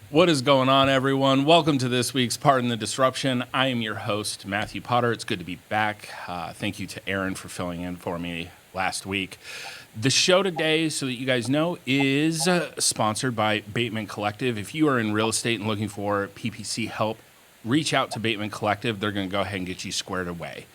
What is going on, everyone? Welcome to this week's Pardon the Disruption. I am your host, Matthew Potter. It's good to be back. Thank you to Aaron for filling in for me last week. The show today, so that you guys know, is sponsored by Bateman Collective. If you are in real estate and looking for PPC help, reach out to Bateman Collective. They're going to go ahead and get you squared away.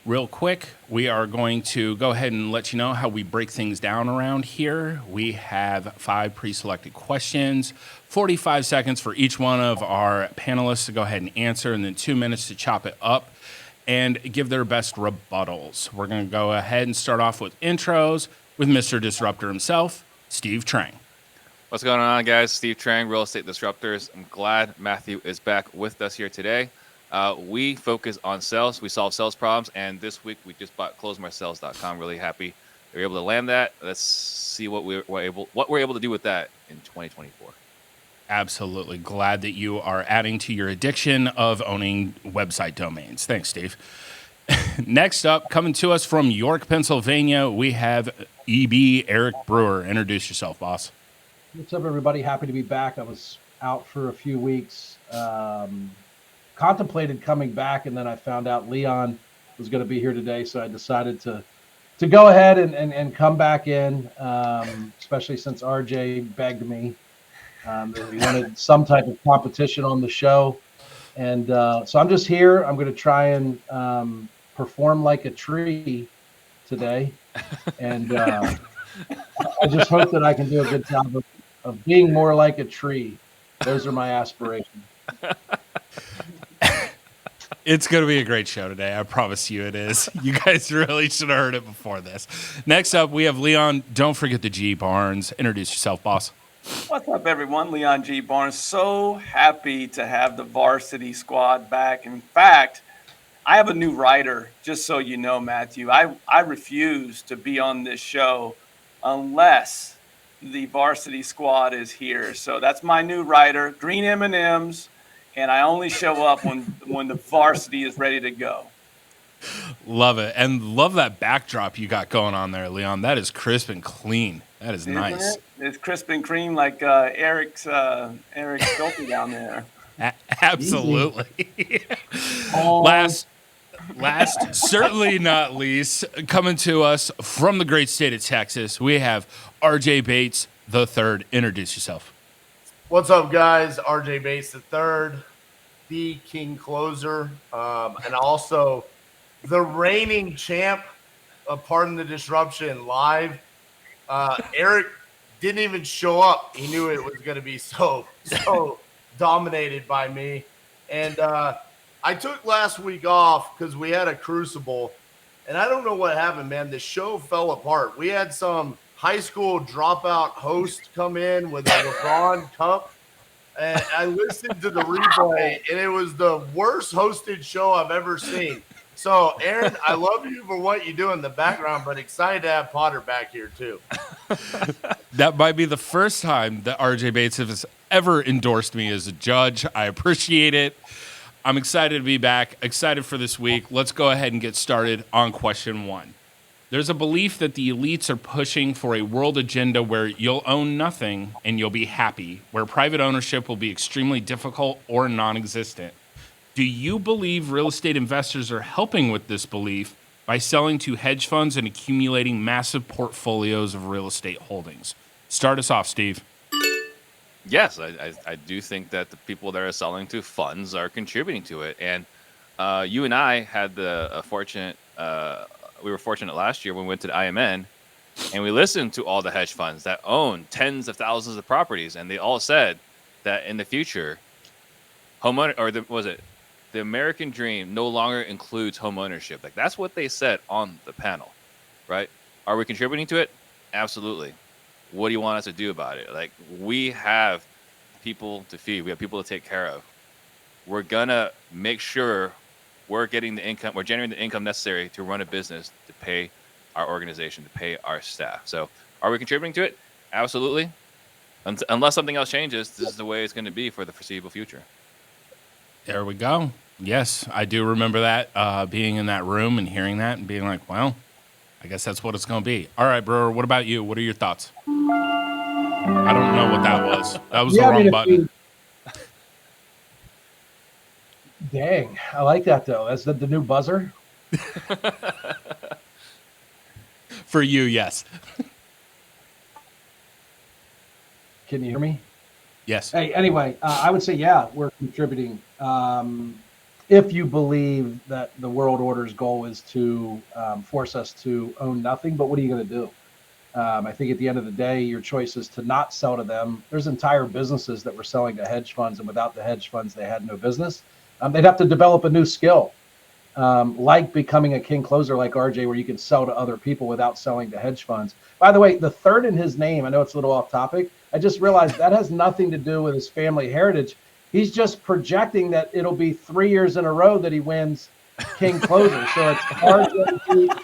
Real quick, we are going to go ahead and let you know how we break things down around here. We have 5 pre-selected questions, 45 seconds for each one of our panelists to go ahead and answer, and then 2 minutes to chop it up and give their best rebuttals. We're going to go ahead and start off with intros with Mr. Disruptor himself, Steve Trang. What's going on, guys? Steve Trang, Real Estate Disruptors. I'm glad Matthew is back with us here today. We focus on sales. We solve sales problems. And this week, we just bought closemysales.com. Really happy we were able to land that. Let's see what we're able to do with that in 2024. Absolutely. Glad that you are adding to your addiction of owning website domains. Thanks, Steve. Next up, coming to us from York, Pennsylvania, we have EB Eric Brewer. Introduce yourself, boss. What's up, everybody? Happy to be back. I was out for a few weeks. Contemplated coming back, and then I found out Leon was going to be here today, so I decided to go ahead and come back in, especially since RJ begged me that he wanted some type of competition on the show. And so I'm just here. I'm going to try and perform like a tree today. And I just hope that I can do a good job of being more like a tree. Those are my aspirations. It's going to be a great show today. I promise you it is. You guys really should have heard it before this. Next up, we have Leon. Don't forget the G Barnes. Introduce yourself, boss. What's up, everyone? Leon G. Barnes. So happy to have the varsity squad back. In fact, I have a new writer, just so you know, Matthew. I refuse to be on this show unless the varsity squad is here. So that's my new writer, Green M&Ms, and I only show up when the varsity is ready to go. Love it. And love that backdrop you got going on there, Leon. That is crisp and clean. That is nice. It's crisp and cream like Eric's Sculpey down there. Absolutely. Last, certainly not least, coming to us from the great state of Texas, we have RJ Bates III. Introduce yourself. What's up, guys? RJ Bates III, the king closer, and also the reigning champ of Pardon the Disruption live. Eric didn't even show up. He knew it was going to be so dominated by me. And I took last week off because we had a crucible. And I don't know what happened, man. The show fell apart. We had some high school dropout host come in with a LeBron cup. And I listened to the replay, and it was the worst hosted show I've ever seen. So, Aaron, I love you for what you do in the background, but excited to have Potter back here, too. That might be the first time that RJ Bates has ever endorsed me as a judge. I appreciate it. I'm excited to be back, excited for this week. Let's go ahead and get started on question 1. There's a belief that the elites are pushing for a world agenda where you'll own nothing and you'll be happy, where private ownership will be extremely difficult or non-existent. Do you believe real estate investors are helping with this belief by selling to hedge funds and accumulating massive portfolios of real estate holdings? Start us off, Steve. Yes, I do think that the people that are selling to funds are contributing to it. And you and I had we were fortunate last year when we went to the IMN and we listened to all the hedge funds that own tens of thousands of properties. And they all said that in the future, the American dream no longer includes home ownership. Like, that's what they said on the panel, right? Are we contributing to it? Absolutely. What do you want us to do about it? Like, we have people to feed. We have people to take care of. We're going to make sure we're getting the income, we're generating the income necessary to run a business, to pay our organization, to pay our staff. So are we contributing to it? Absolutely. Unless something else changes, this is the way it's going to be for the foreseeable future. There we go. Yes, I do remember that, being in that room and hearing that and being like, well, I guess that's what it's going to be. All right, Brewer, what about you? What are your thoughts? I don't know what that was. That was the wrong button. Dang, I like that though. That's the new buzzer. For you, yes. Can you hear me? Yes. Hey, anyway, I would say, yeah, we're contributing. If you believe that the world order's goal is to force us to own nothing, but what are you going to do? I think at the end of the day, your choice is to not sell to them. There's entire businesses that were selling to hedge funds, and without the hedge funds, they had no business. They'd have to develop a new skill, like becoming a king closer like RJ, where you can sell to other people without selling to hedge funds. By the way, the third in his name, I know it's a little off topic. I just realized that has nothing to do with his family heritage. He's just projecting that it'll be 3 years in a row that he wins king closer. So it's RJ,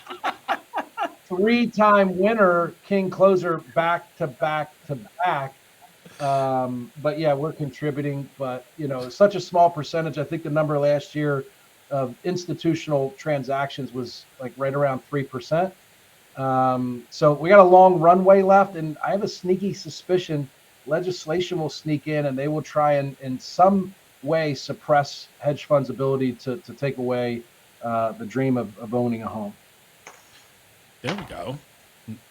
three-time winner, king closer, back to back to back. But yeah, we're contributing, but such a small percentage. I think the number last year of institutional transactions was like right around 3%. So we got a long runway left, and I have a sneaky suspicion legislation will sneak in and they will try and in some way suppress hedge funds' ability to take away the dream of owning a home. There we go.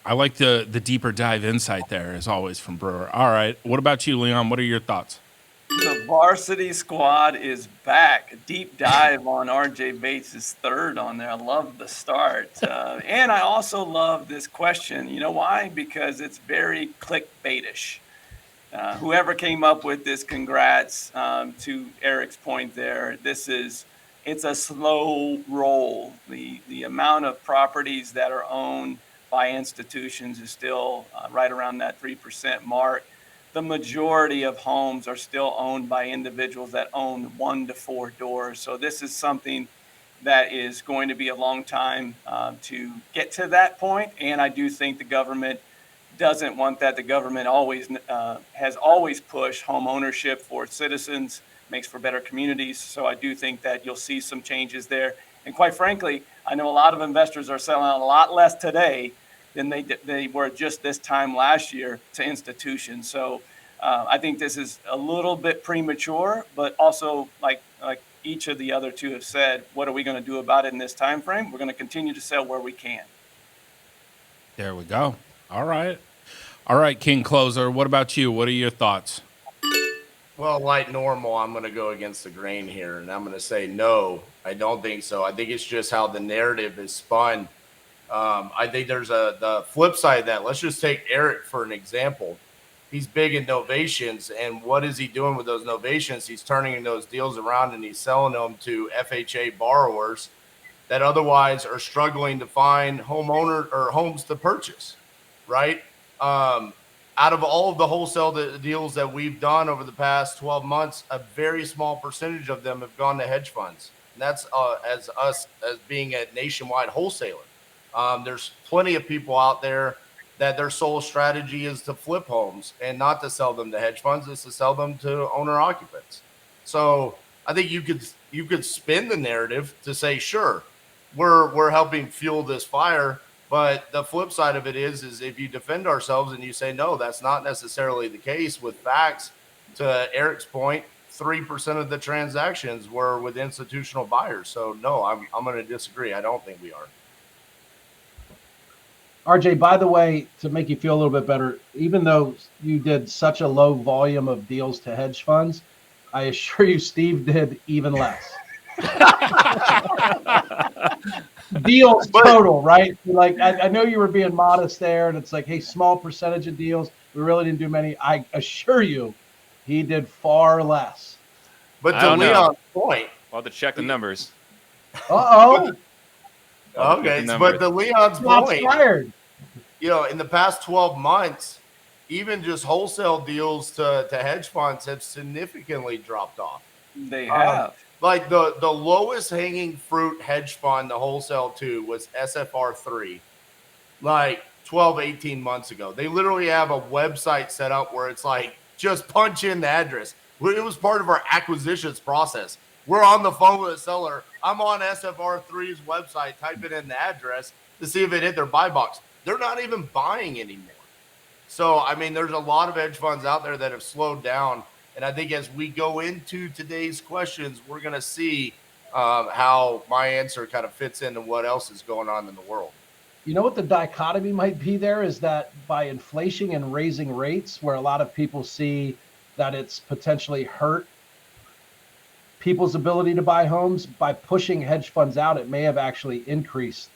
I like the deeper dive insight there, as always, from Brewer. All right. What about you, Leon? What are your thoughts? The varsity squad is back. A deep dive on RJ Bates' third on there. I love the start. And I also love this question. You know why? Because it's very clickbaitish. Whoever came up with this, congrats to Eric's point there. It's a slow roll. The amount of properties that are owned by institutions is still right around that 3% mark. The majority of homes are still owned by individuals that own 1 to 4 doors. So this is something that is going to be a long time to get to that point. And I do think the government doesn't want that. The government has always pushed home ownership for citizens, makes for better communities. So I do think that you'll see some changes there. And quite frankly, I know a lot of investors are selling a lot less today than they were just this time last year to institutions. So I think this is a little bit premature, but also like each of the other two have said, what are we going to do about it in this time frame? We're going to continue to sell where we can. There we go. All right, King Closer. What about you? What are your thoughts? Well, like normal, I'm going to go against the grain here, and I'm going to say no, I don't think so. I think it's just how the narrative is spun. I think there's the flip side of that. Let's just take Eric for an example. He's big in novations, and what is he doing with those novations? He's turning those deals around and he's selling them to FHA borrowers that otherwise are struggling to find homeowner or homes to purchase, right? Out of all of the wholesale deals that we've done over the past 12 months, a very small percentage of them have gone to hedge funds. And that's as being a nationwide wholesaler. There's plenty of people out there that their sole strategy is to flip homes and not to sell them to hedge funds, is to sell them to owner occupants. So I think you could spin the narrative to say, sure, we're helping fuel this fire. But the flip side of it is if you defend ourselves and you say, no, that's not necessarily the case with facts, to Eric's point, 3% of the transactions were with institutional buyers. So no, I'm going to disagree. I don't think we are. RJ, by the way, to make you feel a little bit better, even though you did such a low volume of deals to hedge funds, I assure you Steve did even less. Deals total, right? Like I know you were being modest there, and it's like, hey, small percentage of deals. We really didn't do many. I assure you, he did far less. But to Leon's point, I'll have to check the numbers. Uh-oh. Okay, but to Leon's point, in the past 12 months, even just wholesale deals to hedge funds have significantly dropped off. They have. Like the lowest hanging fruit hedge fund to wholesale to was SFR3, like 12, 18 months ago. They literally have a website set up where it's like, just punch in the address. It was part of our acquisitions process. We're on the phone with a seller. I'm on SFR3's website, typing in the address to see if it hit their buy box. They're not even buying anymore. So, I mean, there's a lot of hedge funds out there that have slowed down. And I think as we go into today's questions, we're going to see how my answer kind of fits into what else is going on in the world. You know what the dichotomy might be there is that by inflation and raising rates, where a lot of people see that it's potentially hurt people's ability to buy homes, by pushing hedge funds out, it may have actually increased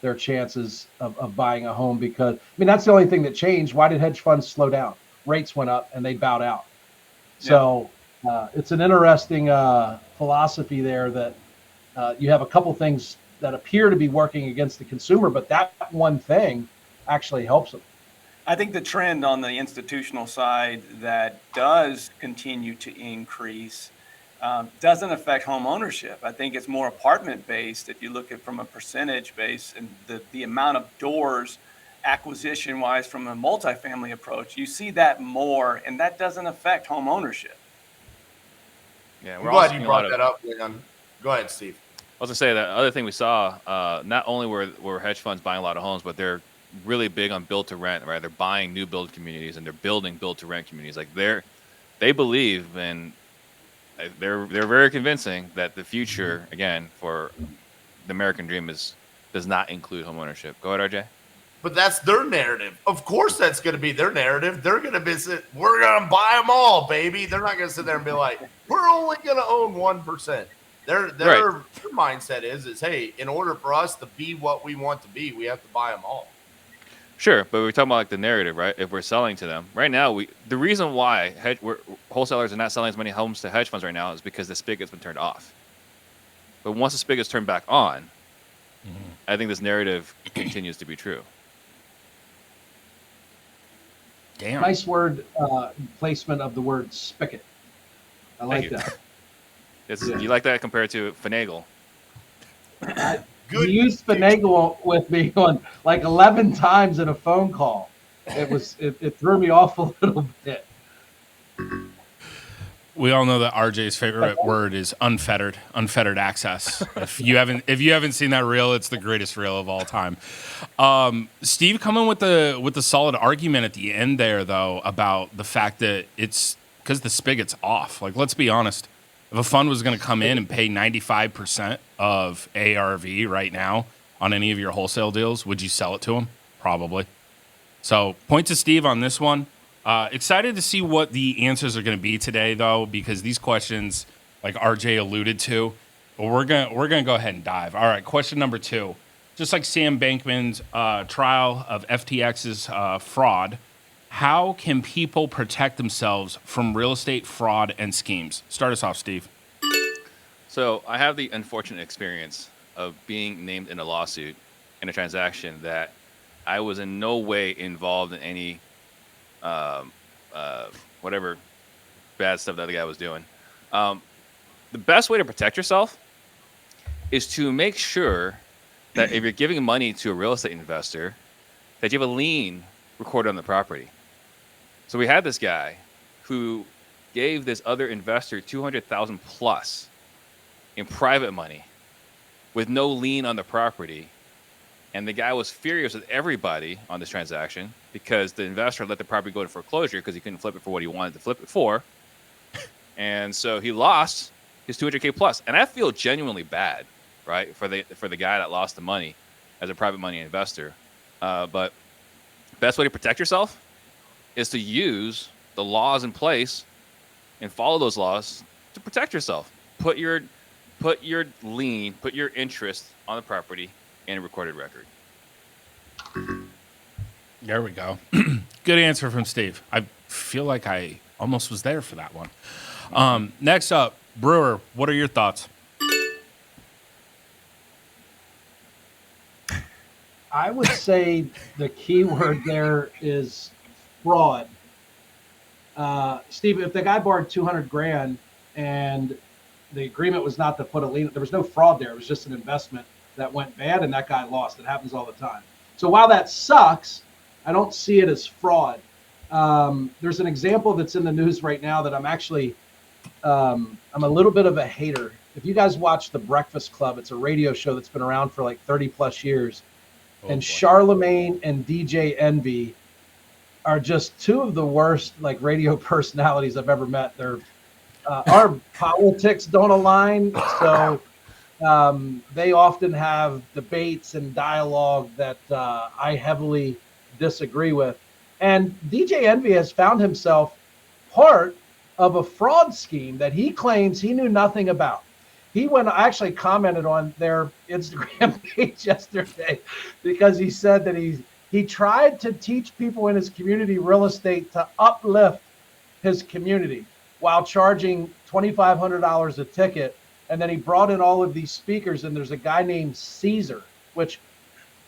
their chances of buying a home, because, I mean, that's the only thing that changed. Why did hedge funds slow down? Rates went up and they bowed out. Yeah. So it's an interesting philosophy there that you have a couple things that appear to be working against the consumer, but that one thing actually helps them. I think the trend on the institutional side that does continue to increase doesn't affect home ownership. I think it's more apartment based. If you look at from a percentage base and the amount of doors acquisition wise from a multifamily approach, you see that more, and that doesn't affect home ownership. Yeah, I'm glad you brought that up, Leon. Go ahead, Steve. I was going to say, the other thing we saw, not only were hedge funds buying a lot of homes, but they're really big on build to rent, right? They're buying new build communities and they're building build to rent communities. Like they believe, and they're very convincing that the future, again, for the American dream does not include home ownership. Go ahead, RJ. But that's their narrative. Of course, that's going to be their narrative. They're going to visit. We're going to buy them all, baby. They're not going to sit there and be like, we're only going to own 1%. Their mindset is, hey, in order for us to be what we want to be, we have to buy them all. Sure, but we're talking about like the narrative, right? If we're selling to them right now, the reason why wholesalers are not selling as many homes to hedge funds right now is because the spigot's been turned off. But once the spigot's turned back on, I think this narrative continues to be true. Damn. Nice word placement of the word spigot. I like that. You like that compared to finagle? You used finagle with me on like 11 times in a phone call. It threw me off a little bit. We all know that RJ's favorite word is unfettered access. If you haven't seen that reel, it's the greatest reel of all time. Steve coming with the solid argument at the end there, though, about the fact that it's because the spigot's off. Like, let's be honest. If a fund was going to come in and pay 95% of ARV right now on any of your wholesale deals, would you sell it to them? Probably. So point to Steve on this one. Excited to see what the answers are going to be today, though, because these questions, like RJ alluded to, we're gonna go ahead and dive. All right, question number 2. Just like Sam Bankman's trial of FTX's fraud, how can people protect themselves from real estate fraud and schemes? Start us off, Steve. So I have the unfortunate experience of being named in a lawsuit in a transaction that I was in no way involved in any whatever bad stuff that the guy was doing. The best way to protect yourself is to make sure that if you're giving money to a real estate investor, that you have a lien recorded on the property. So we had this guy who gave this other investor $200,000 plus in private money with no lien on the property. And the guy was furious with everybody on this transaction because the investor let the property go into foreclosure because he couldn't flip it for what he wanted to flip it for. And so he lost his $200K plus. And I feel genuinely bad, right, for the guy that lost the money as a private money investor. But best way to protect yourself is to use the laws in place and follow those laws to protect yourself. Put your lien, put your interest on the property in a recorded record. There we go. Good answer from Steve. I feel like I almost was there for that one. Next up, Brewer, what are your thoughts? I would say the key word there is fraud. Steve, if the guy borrowed $200,000 and the agreement was not to put a lien, there was no fraud there. It was just an investment that went bad and that guy lost. It happens all the time. So while that sucks, I don't see it as fraud. There's an example that's in the news right now that I'm actually, I'm a little bit of a hater. If you guys watch The Breakfast Club, it's a radio show that's been around for like 30 plus years. And Charlemagne and DJ Envy are just two of the worst like radio personalities I've ever met. They're our politics don't align, so they often have debates and dialogue that I heavily disagree with. And DJ Envy has found himself part of a fraud scheme that he claims he knew nothing about. He actually commented on their Instagram page yesterday because he said that he tried to teach people in his community real estate to uplift his community while charging $2,500 a ticket. And then he brought in all of these speakers, and there's a guy named Caesar, which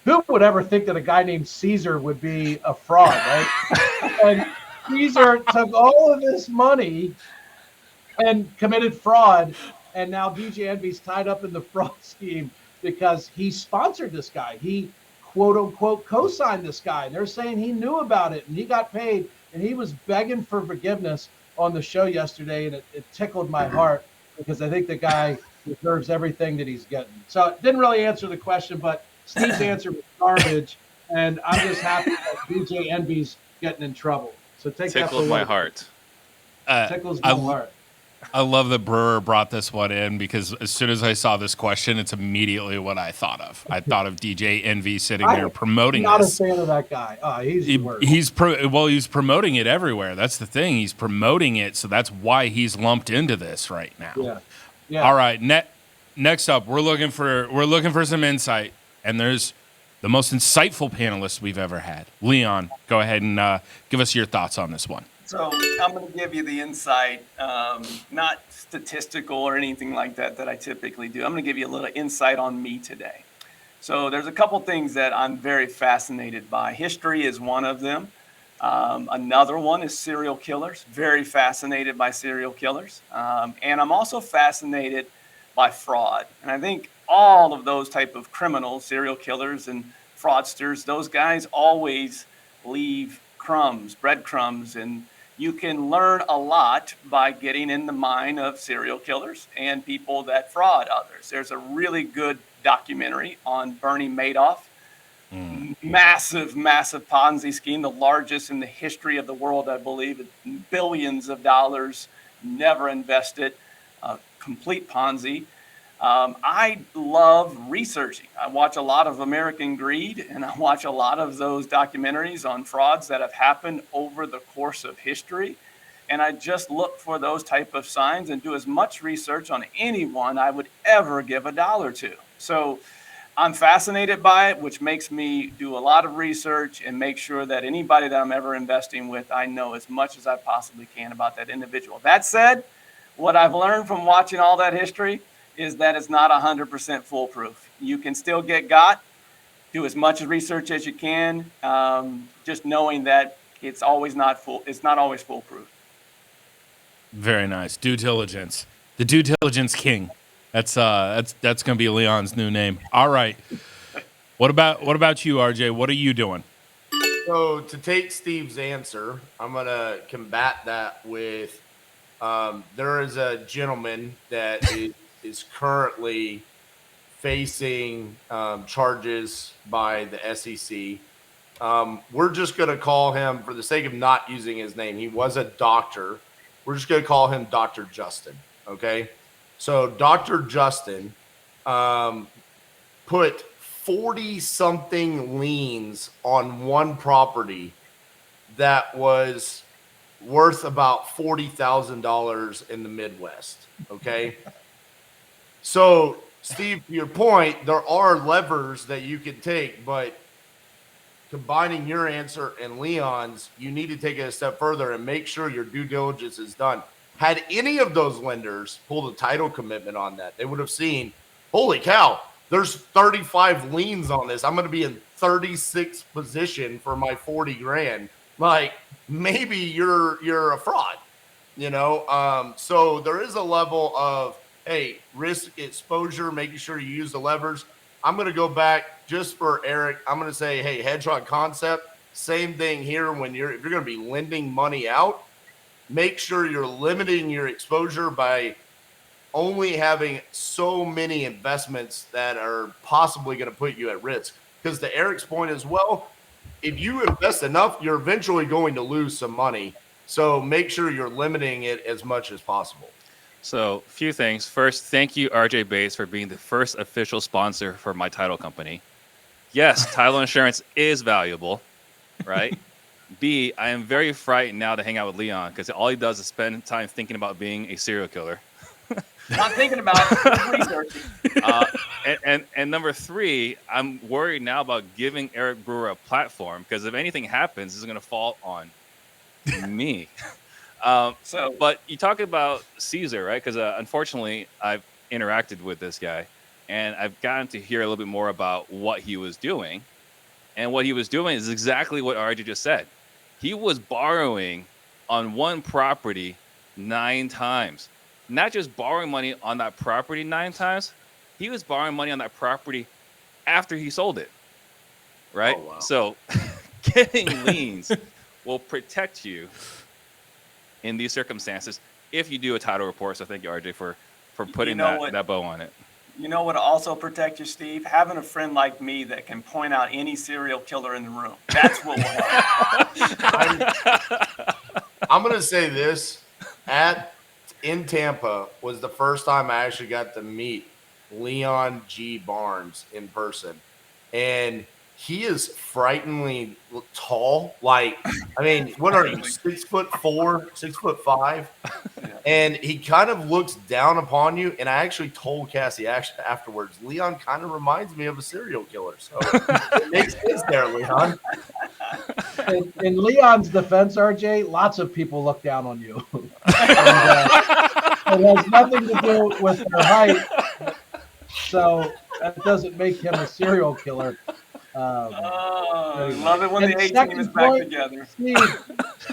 who would ever think that a guy named Caesar would be a fraud, right? And Caesar took all of this money and committed fraud. And now DJ Envy's tied up in the fraud scheme because he sponsored this guy. He quote unquote co-signed this guy. And they're saying he knew about it and he got paid, and he was begging for forgiveness on the show yesterday. And it tickled my heart because I think the guy deserves everything that he's getting. So it didn't really answer the question, but Steve's answer was garbage. And I'm just happy that DJ Envy's getting in trouble. So take that Tickled my heart. Tickles my heart. I love that Brewer brought this one in because as soon as I saw this question, it's immediately what I thought of. I thought of DJ Envy sitting there promoting I'm not this. a fan of that guy. He's the worst. He's promoting it everywhere. That's the thing. He's promoting it, so that's why he's lumped into this right now. Yeah. All right. Next up, we're looking for some insight, and there's the most insightful panelist we've ever had. Leon, go ahead and give us your thoughts on this one. So I'm going to give you the insight, not statistical or anything like that I typically do. I'm going to give you a little insight on me today. So there's a couple things that I'm very fascinated by. History is one of them. Another one is serial killers. Very fascinated by serial killers. And I'm also fascinated by fraud. And I think all of those type of criminals, serial killers and fraudsters, those guys always leave breadcrumbs, and you can learn a lot by getting in the mind of serial killers and people that fraud others. There's a really good documentary on Bernie Madoff. Massive Ponzi scheme, the largest in the history of the world, I believe. Billions of dollars, never invested, complete Ponzi. I love researching. I watch a lot of American Greed, and I watch a lot of those documentaries on frauds that have happened over the course of history. And I just look for those type of signs and do as much research on anyone I would ever give $1 to. So I'm fascinated by it, which makes me do a lot of research and make sure that anybody that I'm ever investing with, I know as much as I possibly can about that individual. That said, what I've learned from watching all that history is that it's not 100% foolproof. You can still get got. Do as much research as you can, just knowing that it's always not always foolproof. Very nice. Due diligence. The due diligence king. That's going to be Leon's new name. All right. What about you, RJ? What are you doing? So to take Steve's answer, I'm going to combat that with there is a gentleman that is currently facing charges by the SEC. We're just going to call him, for the sake of not using his name, he was a doctor. We're just going to call him Dr. Justin, okay? So Dr. Justin put 40-something liens on one property that was worth about $40,000 in the Midwest, okay? So, Steve, to your point, there are levers that you can take, but combining your answer and Leon's, you need to take it a step further and make sure your due diligence is done. Had any of those lenders pulled a title commitment on that, they would have seen, holy cow, there's 35 liens on this. I'm going to be in 36th position for my 40 grand. Like, maybe you're a fraud, you know? So there is a level of, hey, risk exposure, making sure you use the levers. I'm going to go back just for Eric. I'm going to say, hey, hedgehog concept, same thing here. If you're going to be lending money out, make sure you're limiting your exposure by only having so many investments that are possibly going to put you at risk. Because to Eric's point as well, if you invest enough, you're eventually going to lose some money. So make sure you're limiting it as much as possible. So, a few things. First, thank you, RJ Bates, for being the first official sponsor for my title company. Yes, title insurance is valuable, right? B, I am very frightened now to hang out with Leon because all he does is spend time thinking about being a serial killer. Not thinking about it, researching. And number 3, I'm worried now about giving Eric Brewer a platform because if anything happens, it's going to fall on me. But you talk about Caesar, right? Because unfortunately, I've interacted with this guy, and I've gotten to hear a little bit more about what he was doing. And what he was doing is exactly what RJ just said. He was borrowing on one property 9 times. Not just borrowing money on that property 9 times, he was borrowing money on that property after he sold it, right? Oh, wow. So getting liens will protect you in these circumstances if you do a title report. So thank you, RJ, for putting that bow on it. You know what also protect you, Steve? Having a friend like me that can point out any serial killer in the room. That's what will help. I'm going to say this. In Tampa was the first time I actually got to meet Leon G. Barnes in person. And he is frighteningly tall. Like, I mean, what are you, 6'4", 6'5"? Yeah. And he kind of looks down upon you. And I actually told Cassie afterwards, Leon kind of reminds me of a serial killer. So it makes sense there, Leon. In Leon's defense, RJ, lots of people look down on you. And, it has nothing to do with their height. So that doesn't make him a serial killer. Love it when And the A-team second is back point, together. Steve,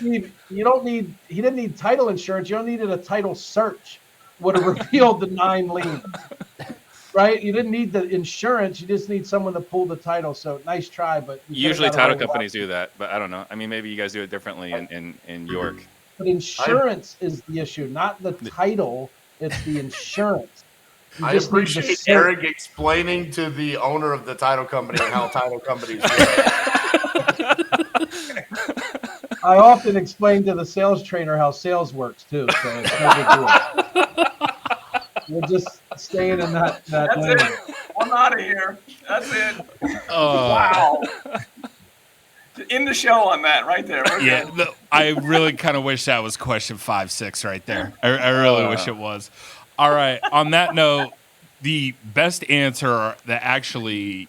he didn't need title insurance. You don't needed a title search. Would have revealed the 9 liens. Right? You didn't need the insurance. You just need someone to pull the title. So nice try, but Usually title companies do that, but I don't know. I mean, maybe you guys do it differently in York. But insurance is the issue, not the title. It's the insurance. I appreciate Eric explaining to the owner of the title company how title companies work. I often explain to the sales trainer how sales works too. So it's no big deal. We're just staying in that lane. It. I'm out of here. That's it. Oh. Wow. End the show on that right there. I really kind of wish that was question 5, 6 right there. I really wish it was. All right. On that note, the best answer that actually,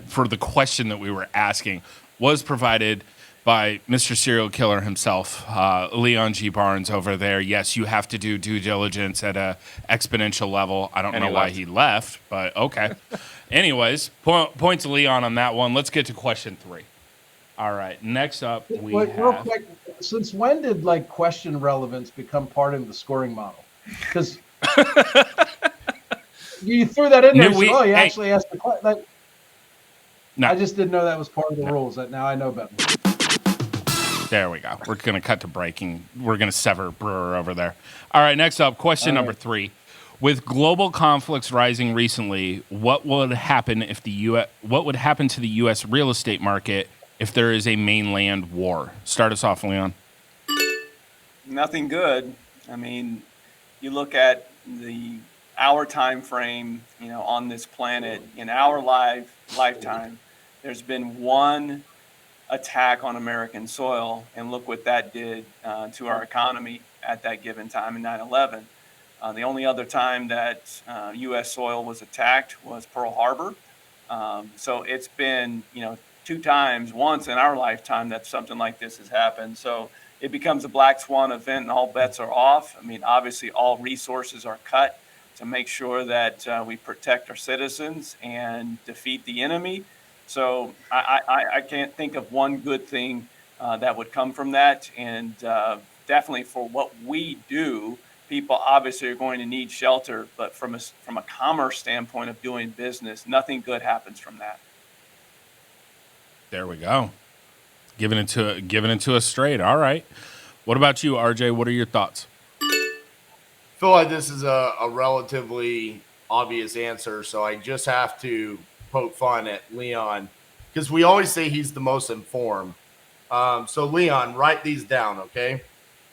for the question that we were asking was provided by Mr. Serial Killer himself, Leon G. Barnes over there. Yes, you have to do due diligence at a exponential level. I don't know why he left, but okay. Anyways, point to Leon on that one. Let's get to question 3. All right. Next up, real quick, since when did question relevance become part of the scoring model? Because you threw that in there. You actually asked the question. No. I just didn't know that was part of the rules. Now I know better. There we go. We're going to cut to breaking. We're going to sever Brewer over there. All right. Next up, question number 3. With global conflicts rising recently, what would happen to the U.S. real estate market if there is a mainland war? Start us off, Leon. Nothing good. I mean, you look at our time frame, on this planet, in our lifetime, there's been one attack on American soil, and look what that did to our economy at that given time in 9/11. The only other time that U.S. soil was attacked was Pearl Harbor. So it's been, 2 times, once in our lifetime that something like this has happened. So it becomes a black swan event and all bets are off. I mean, obviously all resources are cut to make sure that we protect our citizens and defeat the enemy. So I can't think of one good thing that would come from that. And definitely for what we do, people obviously are going to need shelter, but from a commerce standpoint of doing business, nothing good happens from that. There we go. Giving it to us straight. All right. What about you, RJ? What are your thoughts? I feel like this is a relatively obvious answer, so I just have to poke fun at Leon. because we always say he's the most informed. So Leon, write these down, okay?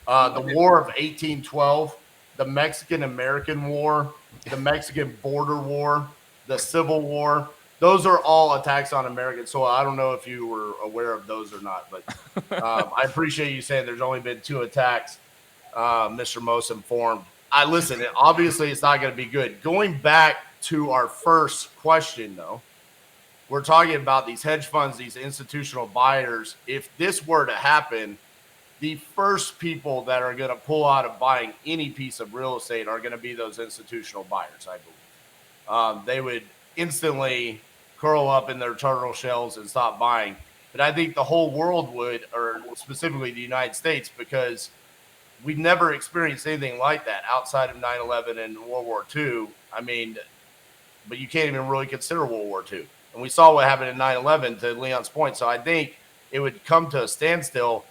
The War of 1812, the Mexican-American War, the Mexican Border War, the Civil War. Those are all attacks on American soil. I don't know if you were aware of those or not, but I appreciate you saying there's only been 2 attacks, Mr. Most Informed. Listen, obviously it's not going to be good. Going back to our first question, though, we're talking about these hedge funds, these institutional buyers. If this were to happen, the first people that are going to pull out of buying any piece of real estate are going to be those institutional buyers, I believe. They would instantly curl up in their turtle shells and stop buying. But I think the whole world would, or specifically the United States, because we've never experienced anything like that outside of 9/11 and World War II. I mean, but you can't even really consider World War II. And we saw what happened in 9/11, to Leon's point. So I think it would come to a standstill.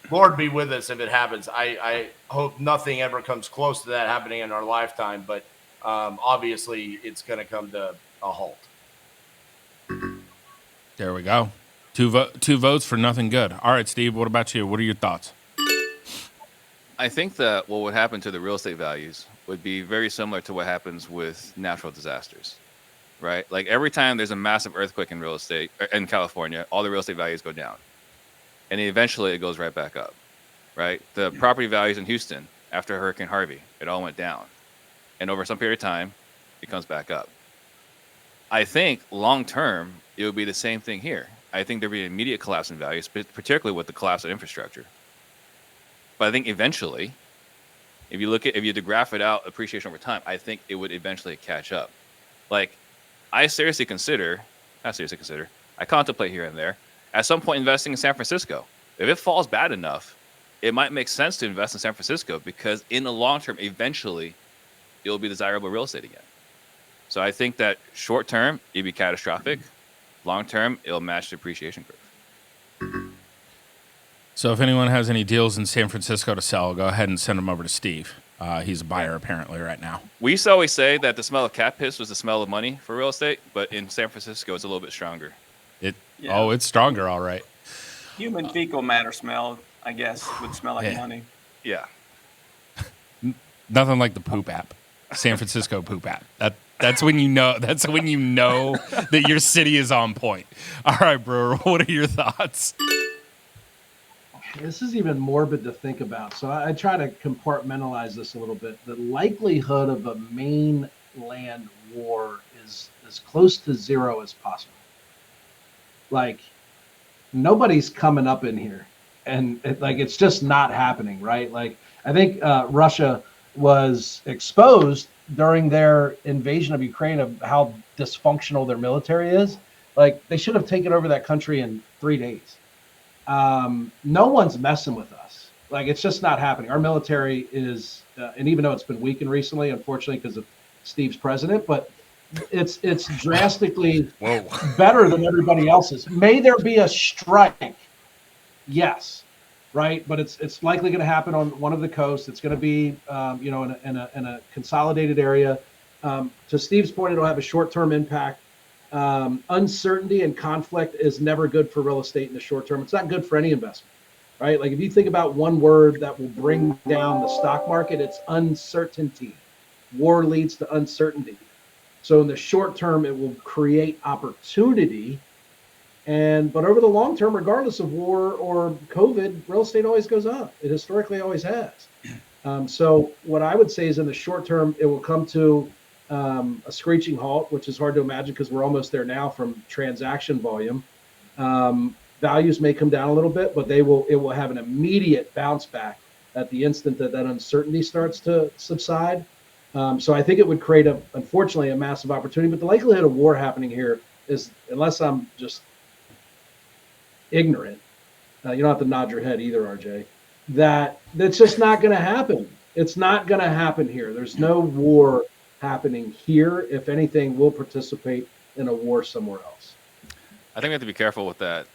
Lord be with us if it happens. I hope nothing ever comes close to that happening in our lifetime, but obviously it's going to come to a halt. There we go. Two votes for nothing good. All right, Steve, what about you? What are your thoughts? I think that what would happen to the real estate values would be very similar to what happens with natural disasters, right? Like every time there's a massive earthquake in real estate in California, all the real estate values go down. And eventually it goes right back up, right? The property values in Houston after Hurricane Harvey, it all went down. And over some period of time, it comes back up. I think long-term, it would be the same thing here. I think there'd be an immediate collapse in values, particularly with the collapse of infrastructure. But I think eventually, if you graph it out, appreciation over time, I think it would eventually catch up. Like, I contemplate here and there, at some point investing in San Francisco. If it falls bad enough, it might make sense to invest in San Francisco because in the long term, eventually, it will be desirable real estate again. So I think that short term, it'd be catastrophic. Long term, it'll match the appreciation curve. So if anyone has any deals in San Francisco to sell, go ahead and send them over to Steve. He's a buyer apparently right now. We used to always say that the smell of cat piss was the smell of money for real estate, but in San Francisco, it's a little bit stronger. Oh, it's stronger, all right. Human fecal matter smell, I guess, would smell like money. Yeah. Nothing like the poop app. San Francisco poop app. That's when you know that your city is on point. All right, Brewer, what are your thoughts? This is even morbid to think about. So I try to compartmentalize this a little bit. The likelihood of a mainland war is as close to zero as possible. Like, nobody's coming up in here, and it's just not happening, right? Like, I think Russia was exposed during their invasion of Ukraine of how dysfunctional their military is. Like, they should have taken over that country in 3 days. No one's messing with us. Like, it's just not happening. Our military is, and even though it's been weakened recently, unfortunately, because of Steve's president, but it's drastically better than everybody else's. May there be a strike? Yes, right. But it's likely going to happen on one of the coasts. It's going to be, in a consolidated area. To Steve's point, it'll have a short-term impact. Uncertainty and conflict is never good for real estate in the short term. It's not good for any investment, right? Like, if you think about one word that will bring down the stock market, it's uncertainty. War leads to uncertainty. So in the short term, it will create opportunity. But over the long term, regardless of war or COVID, real estate always goes up. It historically always has. So what I would say is in the short term, it will come to a screeching halt, which is hard to imagine because we're almost there now from transaction volume. Values may come down a little bit, but it will have an immediate bounce back at the instant that uncertainty starts to subside. So I think it would create unfortunately, a massive opportunity. But the likelihood of war happening here is, unless I'm just ignorant, you don't have to nod your head either, RJ, that's just not going to happen. It's not going to happen here. There's no war happening here. If anything, we'll participate in a war somewhere else. I think we have to be careful with that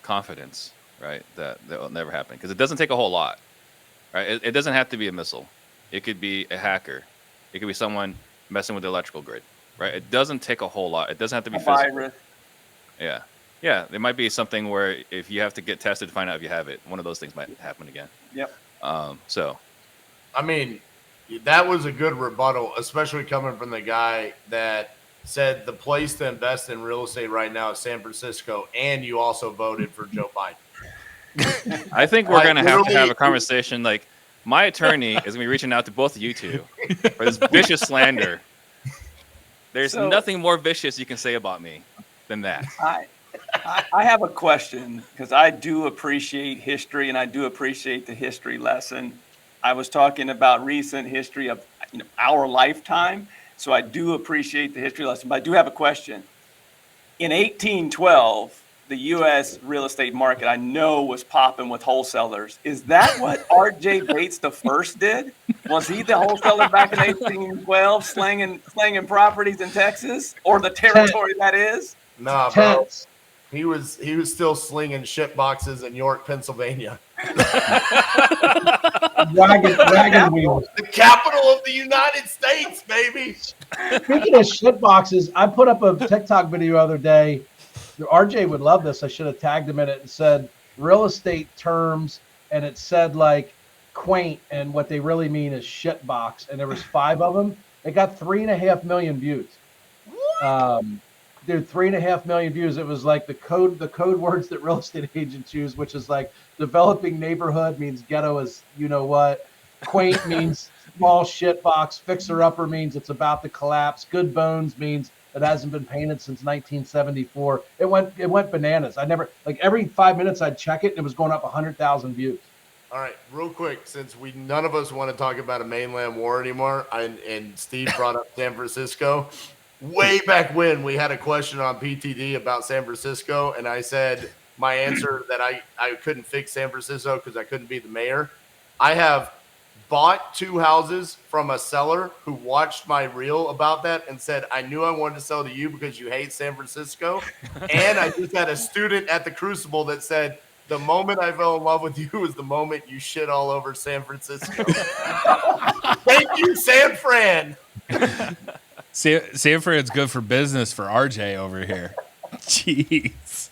confidence, right? That will never happen because it doesn't take a whole lot, right? It doesn't have to be a missile. It could be a hacker. It could be someone messing with the electrical grid, right? It doesn't take a whole lot. It doesn't have to be physical. Virus. Yeah. Yeah. There might be something where if you have to get tested to find out if you have it, one of those things might happen again. Yep. So I mean, that was a good rebuttal, especially coming from the guy that said the place to invest in real estate right now is San Francisco, and you also voted for Joe Biden. I think we're Like, going to have literally- a conversation. Like, my attorney is going to be reaching out to both of you two for this vicious slander. There's So- nothing more vicious you can say about me than that. I have a question because I do appreciate history and I do appreciate the history lesson. I was talking about recent history of our lifetime, so I do appreciate the history lesson. But I do have a question. In 1812, the U.S. real estate market I know was popping with wholesalers. Is that what R.J. Bates the first did? Was he the wholesaler back in 1812, slanging properties in Texas or the territory that is? Nah, bro. Tense. He was still slinging shit boxes in York, Pennsylvania, Wagon wheels. the capital of the United States, baby. Speaking of shit boxes, I put up a TikTok video the other day. RJ would love this. I should have tagged him in it and said real estate terms, and it said like quaint, and what they really mean is shit box. And there was 5 of them. It got 3.5 million views. Dude, 3.5 million views. It was like the code words that real estate agents use, which is like developing neighborhood means ghetto is you know what, quaint means small shit box, fixer upper means it's about to collapse, good bones means it hasn't been painted since 1974. It went bananas. I never like every 5 minutes I'd check it and it was going up 100,000 views. All right, real quick, since none of us want to talk about a mainland war anymore, and Steve brought up San Francisco. Way back when we had a question on PTD about San Francisco, and I said my answer that I couldn't fix San Francisco because I couldn't be the mayor. I have bought 2 houses from a seller who watched my reel about that and said, I knew I wanted to sell to you because you hate San Francisco. And I just had a student at the Crucible that said, the moment I fell in love with you was the moment you shit all over San Francisco. Thank you, San Fran. San Fran's good for business for RJ over here. Jeez.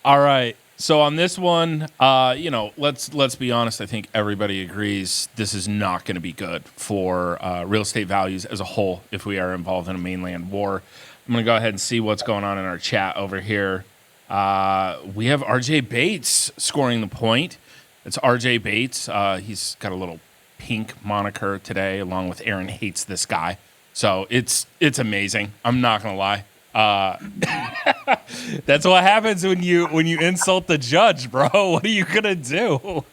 All right. So on this one, let's be honest. I think everybody agrees this is not going to be good for real estate values as a whole if we are involved in a mainland war. I'm going to go ahead and see what's going on in our chat over here. We have RJ Bates scoring the point. It's RJ Bates. He's got a little pink moniker today, along with Aaron Hates This Guy. So it's amazing. I'm not gonna lie. That's what happens when you insult the judge, bro. What are you gonna do?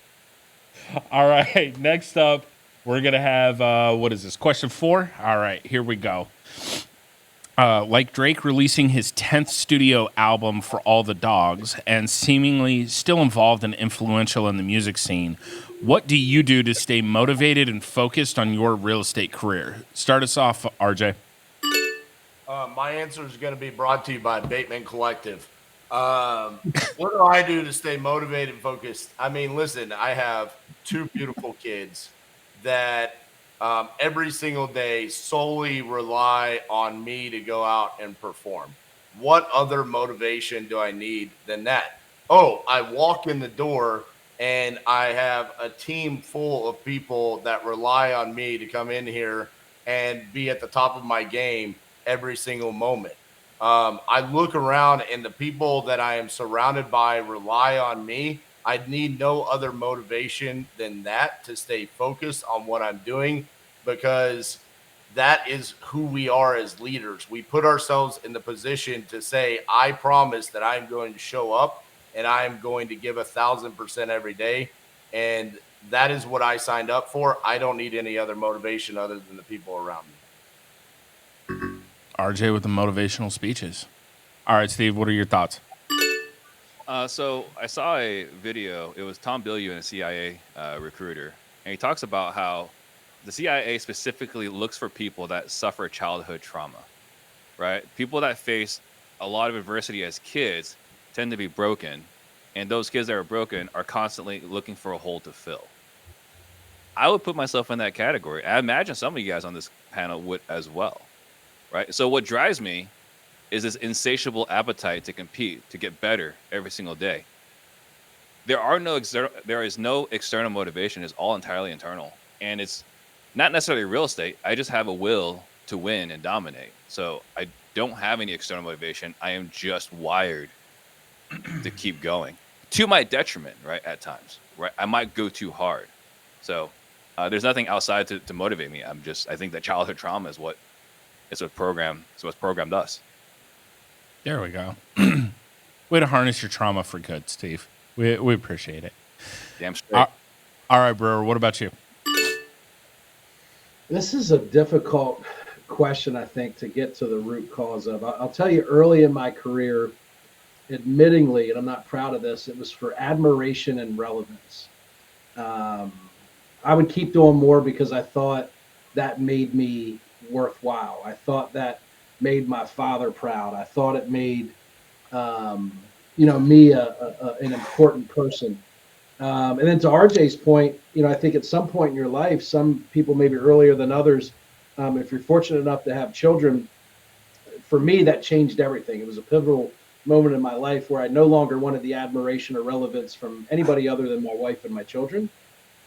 All right. Next up, we're gonna have what is this? Question 4. All right, here we go. Like Drake releasing his 10th studio album for all the dogs and seemingly still involved and influential in the music scene, what do you do to stay motivated and focused on your real estate career? Start us off, RJ. My answer is going to be brought to you by Bateman Collective. What do I do to stay motivated and focused? I mean, listen, I have 2 beautiful kids that every single day solely rely on me to go out and perform. What other motivation do I need than that? Oh, I walk in the door and I have a team full of people that rely on me to come in here and be at the top of my game every single moment. I look around and the people that I am surrounded by rely on me. I need no other motivation than that to stay focused on what I'm doing, because that is who we are as leaders. We put ourselves in the position to say, I promise that I'm going to show up and I'm going to give 1,000% every day. And that is what I signed up for. I don't need any other motivation other than the people around me. RJ with the motivational speeches. All right, Steve, what are your thoughts? So I saw a video. It was Tom Bilyeu, a CIA recruiter, and he talks about how the CIA specifically looks for people that suffer childhood trauma, right? People that face a lot of adversity as kids tend to be broken, and those kids that are broken are constantly looking for a hole to fill. I would put myself in that category. I imagine some of you guys on this panel would as well, right? So what drives me is this insatiable appetite to compete, to get better every single day. There is no external motivation. It's all entirely internal, and it's not necessarily real estate. I just have a will to win and dominate. So I don't have any external motivation. I am just wired to keep going, to my detriment, right? At times, right? I might go too hard. So there's nothing outside to motivate me. I think that childhood trauma is what's programmed us. There we go. Way to harness your trauma for good, Steve. We appreciate it. Damn straight. All right, Brewer, what about you? This is a difficult question, I think, to get to the root cause of. I'll tell you, early in my career, admittingly, and I'm not proud of this, it was for admiration and relevance. I would keep doing more because I thought that made me worthwhile. I thought that made my father proud. I thought it made, me an important person. And then to RJ's point, I think at some point in your life, some people maybe earlier than others, if you're fortunate enough to have children, for me, that changed everything. It was a pivotal moment in my life where I no longer wanted the admiration or relevance from anybody other than my wife and my children.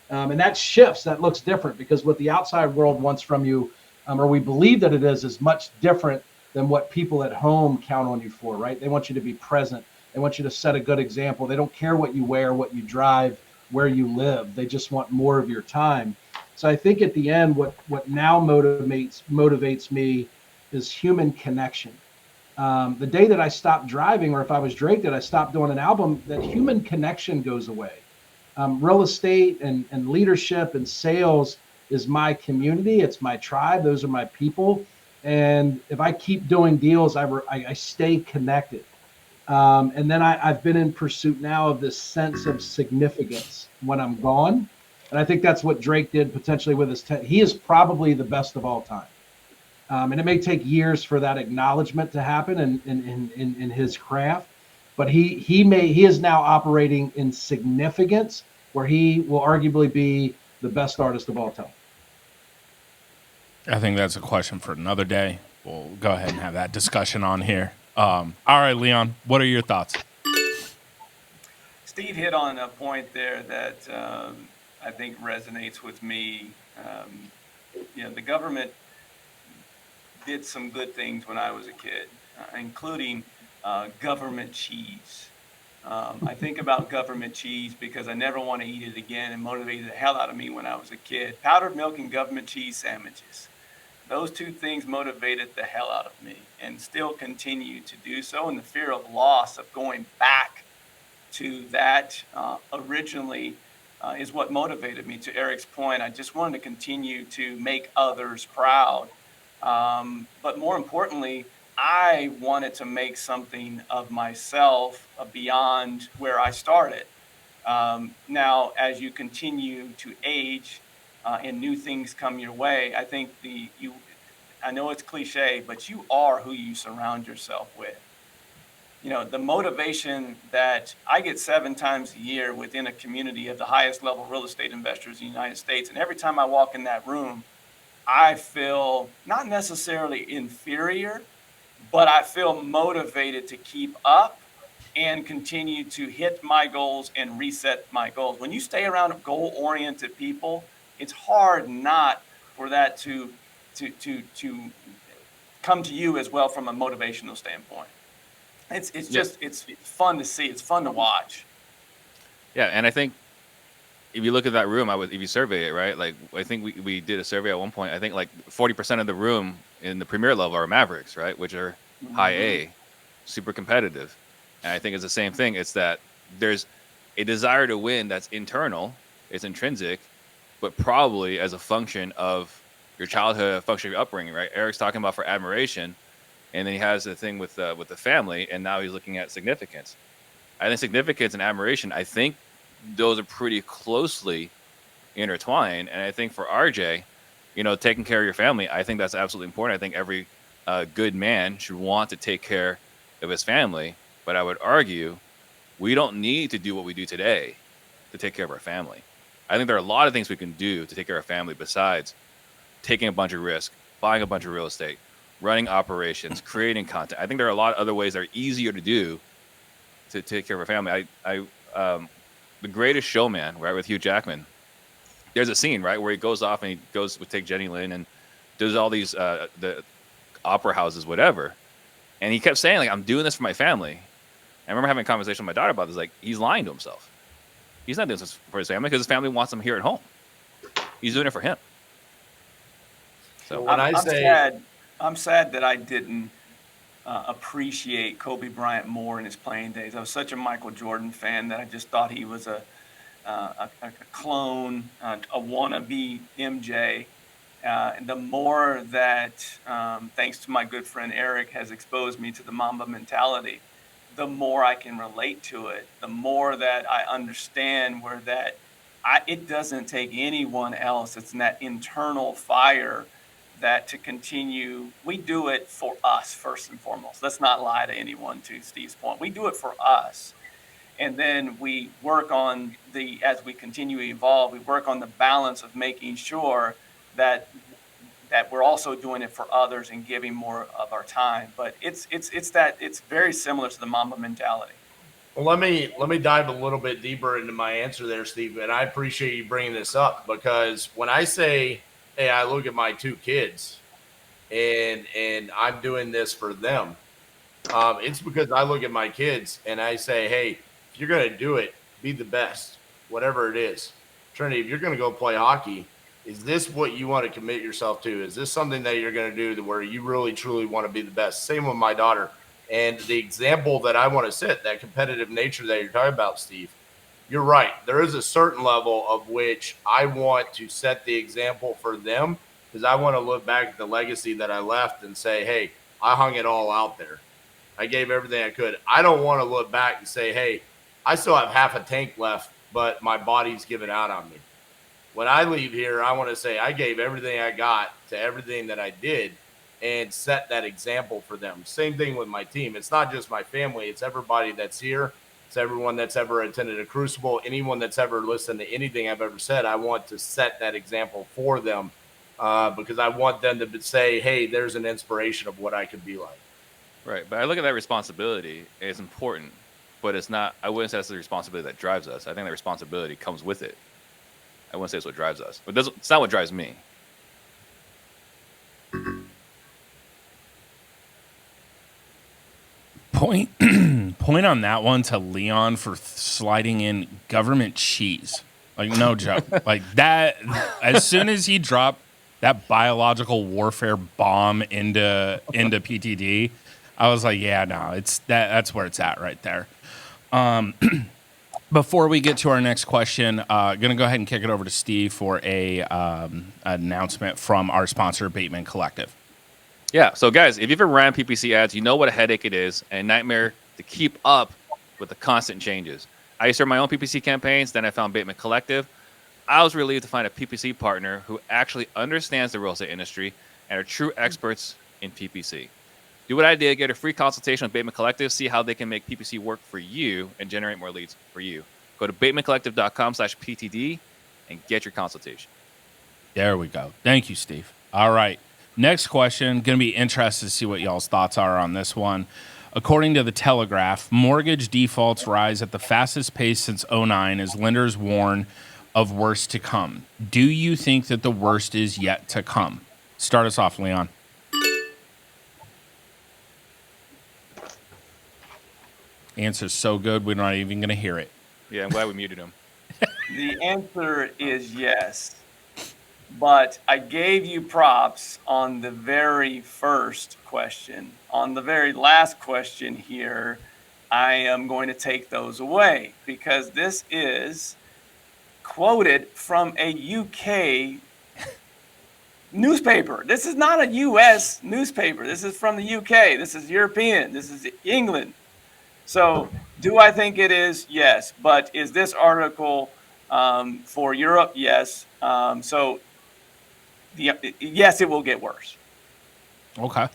And that shifts, that looks different because what the outside world wants from you, or we believe that it is much different than what people at home count on you for, right? They want you to be present. They want you to set a good example. They don't care what you wear, what you drive, where you live. They just want more of your time. So I think at the end, what now motivates me is human connection. The day that I stopped driving, or if I was Drake, that I stopped doing an album, that human connection goes away. Real estate and leadership and sales is my community. It's my tribe. Those are my people. And if I keep doing deals, I stay connected. And then I've been in pursuit now of this sense of significance when I'm gone. And I think that's what Drake did potentially with his he is probably the best of all time. And it may take years for that acknowledgement to happen in his craft, but he is now operating in significance where he will arguably be the best artist of all time. I think that's a question for another day. We'll go ahead and have that discussion on here. All right, Leon, what are your thoughts? Steve hit on a point there that I think resonates with me. The government did some good things when I was a kid, including government cheese. I think about government cheese because I never want to eat it again, and motivated the hell out of me when I was a kid. Powdered milk and government cheese sandwiches. Those two things motivated the hell out of me and still continue to do so. And the fear of loss of going back to that originally is what motivated me. To Eric's point, I just wanted to continue to make others proud. But more importantly, I wanted to make something of myself beyond where I started. Now, as you continue to age and new things come your way, I think I know it's cliche, but you are who you surround yourself with. The motivation that I get 7 times a year within a community of the highest level real estate investors in the United States. And every time I walk in that room, I feel not necessarily inferior, but I feel motivated to keep up and continue to hit my goals and reset my goals. When you stay around goal-oriented people, it's hard not for that to come to you as well from a motivational standpoint. It's just it's fun to see. It's fun to watch. Yeah, and I think if you look at that room, if you survey it, right? Like I think we did a survey at one point. I think like 40% of the room in the premier level are Mavericks, right? Which are high A, super competitive. And I think it's the same thing. It's that there's a desire to win that's internal, it's intrinsic, but probably as a function of your childhood, a function of your upbringing, right? Eric's talking about for admiration, and then he has the thing with the family, and now he's looking at significance. I think significance and admiration, I think those are pretty closely intertwined. And I think for RJ, taking care of your family, I think that's absolutely important. I think every good man should want to take care of his family. But I would argue we don't need to do what we do today to take care of our family. I think there are a lot of things we can do to take care of our family besides taking a bunch of risk, buying a bunch of real estate, running operations, creating content. I think there are a lot of other ways that are easier to do to take care of a family. The Greatest Showman, right, with Hugh Jackman. There's a scene, right, where he goes off and he goes to take Jenny Lynn and does all these the opera houses, whatever. And he kept saying, like, I'm doing this for my family. I remember having a conversation with my daughter about this. Like, he's lying to himself. He's not doing this for his family because his family wants him here at home. He's doing it for him. So When I'm say sad. I'm sad that I didn't appreciate Kobe Bryant more in his playing days. I was such a Michael Jordan fan that I just thought he was a clone, a wannabe MJ. The more that, thanks to my good friend Eric, has exposed me to the Mamba mentality, the more I can relate to it, the more that I understand where that it doesn't take anyone else. It's in that internal fire that to continue. We do it for us first and foremost. Let's not lie to anyone, to Steve's point. We do it for us. And then we work on as we continue to evolve, we work on the balance of making sure that we're also doing it for others and giving more of our time. But it's very similar to the Mamba mentality. Well, let me dive a little bit deeper into my answer there, Steve. And I appreciate you bringing this up because when I say, hey, I look at my two kids and I'm doing this for them, it's because I look at my kids and I say, hey, if you're going to do it, be the best, whatever it is. Trinity, if you're going to go play hockey, is this what you want to commit yourself to? Is this something that you're going to do to where you really, truly want to be the best? Same with my daughter. And the example that I want to set, that competitive nature that you're talking about, Steve, you're right. There is a certain level of which I want to set the example for them because I want to look back at the legacy that I left and say, hey, I hung it all out there. I gave everything I could. I don't want to look back and say, hey, I still have half a tank left, but my body's giving out on me. When I leave here, I want to say I gave everything I got to everything that I did and set that example for them. Same thing with my team. It's not just my family. It's everybody that's here. It's everyone that's ever attended a Crucible, anyone that's ever listened to anything I've ever said. I want to set that example for them because I want them to say, hey, there's an inspiration of what I could be like. right, but I look at that responsibility. It's important, but it's not. I wouldn't say that's the responsibility that drives us. I think the responsibility comes with it. I wouldn't say it's what drives us, but it's not what drives me. Point on that one to Leon for sliding in government cheese. Like, no joke. Like that, as soon as he dropped that biological warfare bomb into PTD, I was like, yeah, no, that's where it's at right there. Before we get to our next question, gonna go ahead and kick it over to Steve for a announcement from our sponsor, Bateman Collective. Yeah, so guys, if you've ever ran PPC ads, you know what a headache it is and a nightmare to keep up with the constant changes. I used to run my own PPC campaigns, then I found Bateman Collective. I was relieved to find a PPC partner who actually understands the real estate industry and are true experts in PPC. Do what I did, get a free consultation with Bateman Collective, see how they can make PPC work for you and generate more leads for you. Go to batemancollective.com/PTD and get your consultation. There we go. Thank you, Steve. All right. Next question. Going to be interested to see what y'all's thoughts are on this one. According to the Telegraph, mortgage defaults rise at the fastest pace since 2009 as lenders warn of worse to come. Do you think that the worst is yet to come? Start us off, Leon. Answer's so good, we're not even going to hear it. Yeah, I'm glad we muted him. The answer is yes. But I gave you props on the very first question. On the very last question here, I am going to take those away because this is quoted from a UK newspaper. This is not a US newspaper. This is from the UK. This is European. This is England. So do I think it is? Yes. But is this article for Europe? Yes. Yes, it will get worse. Okay.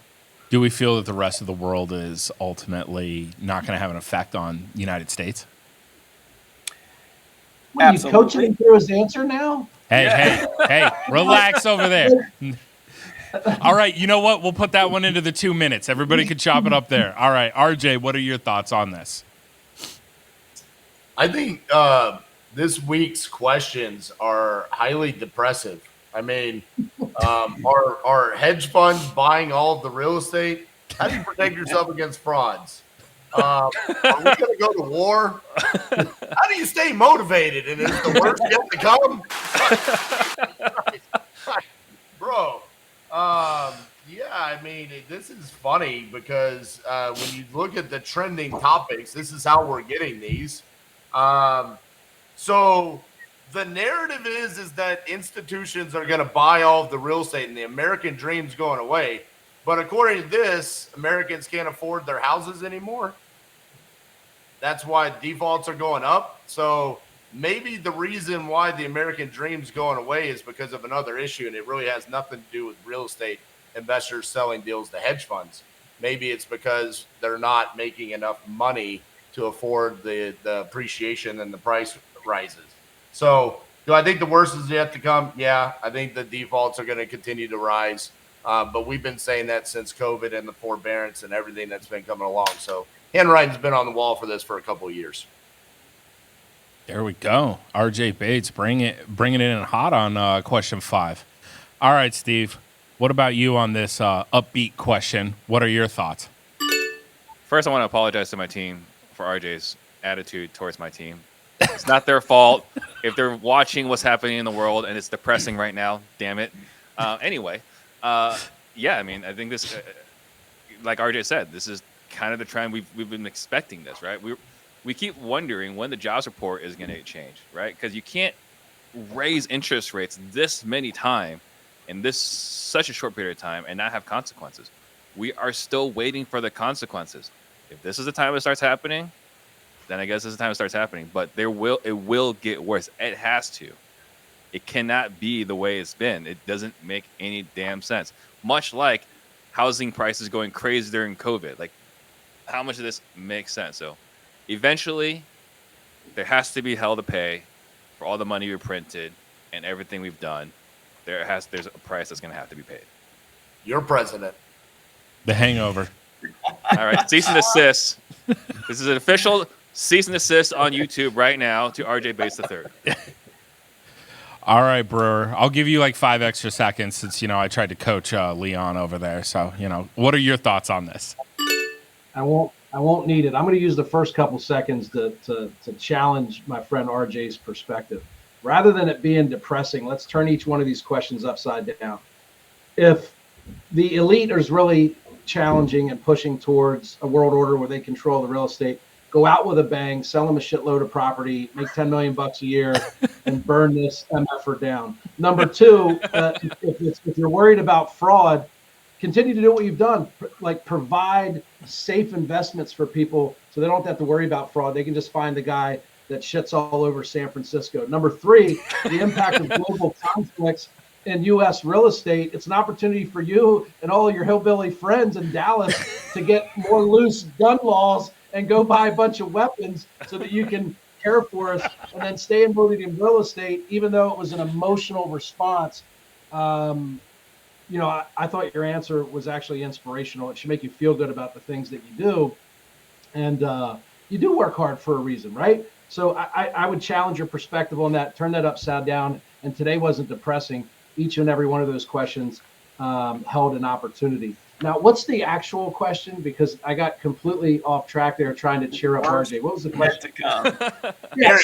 Do we feel that the rest of the world is ultimately not going to have an effect on the United States? What, you coaching him through his answer now? Hey, relax over there. All right, you know what? We'll put that one into the 2 minutes. Everybody can chop it up there. All right, RJ, what are your thoughts on this? I think this week's questions are highly depressive. I mean, are hedge funds buying all of the real estate? How do you protect yourself against frauds? Are we going to go to war? How do you stay motivated? And is the worst yet to come? Bro, yeah, I mean, this is funny because when you look at the trending topics, this is how we're getting these. So the narrative is that institutions are going to buy all of the real estate and the American dream's going away. But according to this, Americans can't afford their houses anymore. That's why defaults are going up. So maybe the reason why the American dream's going away is because of another issue, and it really has nothing to do with real estate investors selling deals to hedge funds. Maybe it's because they're not making enough money to afford the appreciation and the price rises. So do I think the worst is yet to come? Yeah, I think the defaults are going to continue to rise. But we've been saying that since COVID and the forbearance and everything that's been coming along. So handwriting's been on the wall for this for a couple of years. There we go. RJ Bates bringing it in hot on question 5. All right, Steve, what about you on this upbeat question? What are your thoughts? First, I want to apologize to my team for RJ's attitude towards my team. It's not their fault if they're watching what's happening in the world and it's depressing right now. Damn it. Anyway, yeah, I mean, I think this, like RJ said, this is kind of the trend. We've been expecting this, right? We keep wondering when the jobs report is going to change, right? Because you can't raise interest rates this many times in this such a short period of time and not have consequences. We are still waiting for the consequences. If this is the time it starts happening, then I guess this is the time it starts happening. But it will get worse. It has to. It cannot be the way it's been. It doesn't make any damn sense. Much like housing prices going crazy during COVID. Like, how much of this makes sense? So eventually, there has to be hell to pay for all the money we printed and everything we've done. There's a price that's going to have to be paid. You're president. The Hangover. All right, cease and desist. This is an official cease and desist on YouTube right now to RJ Bates III. All right, Brewer. I'll give you like 5 extra seconds since, I tried to coach Leon over there. So, what are your thoughts on this? I won't need it. I'm going to use the first couple seconds to challenge my friend RJ's perspective. Rather than it being depressing, let's turn each one of these questions upside down. If the elite is really challenging and pushing towards a world order where they control the real estate, go out with a bang, sell them a shitload of property, make $10 million a year, and burn this MFR down. Number 2, if you're worried about fraud, continue to do what you've done, like provide safe investments for people so they don't have to worry about fraud. They can just find the guy that shits all over San Francisco. Number 3, the impact of global conflicts in U.S. real estate. It's an opportunity for you and all of your hillbilly friends in Dallas to get more loose gun laws and go buy a bunch of weapons so that you can care for us and then stay embodied in real estate, even though it was an emotional response. I thought your answer was actually inspirational. It should make you feel good about the things that you do. And you do work hard for a reason, right? So I would challenge your perspective on that, turn that upside down. And today wasn't depressing. Each and every one of those questions held an opportunity. Now, what's the actual question? Because I got completely off track there trying to cheer up RJ. What was the question? Yeah,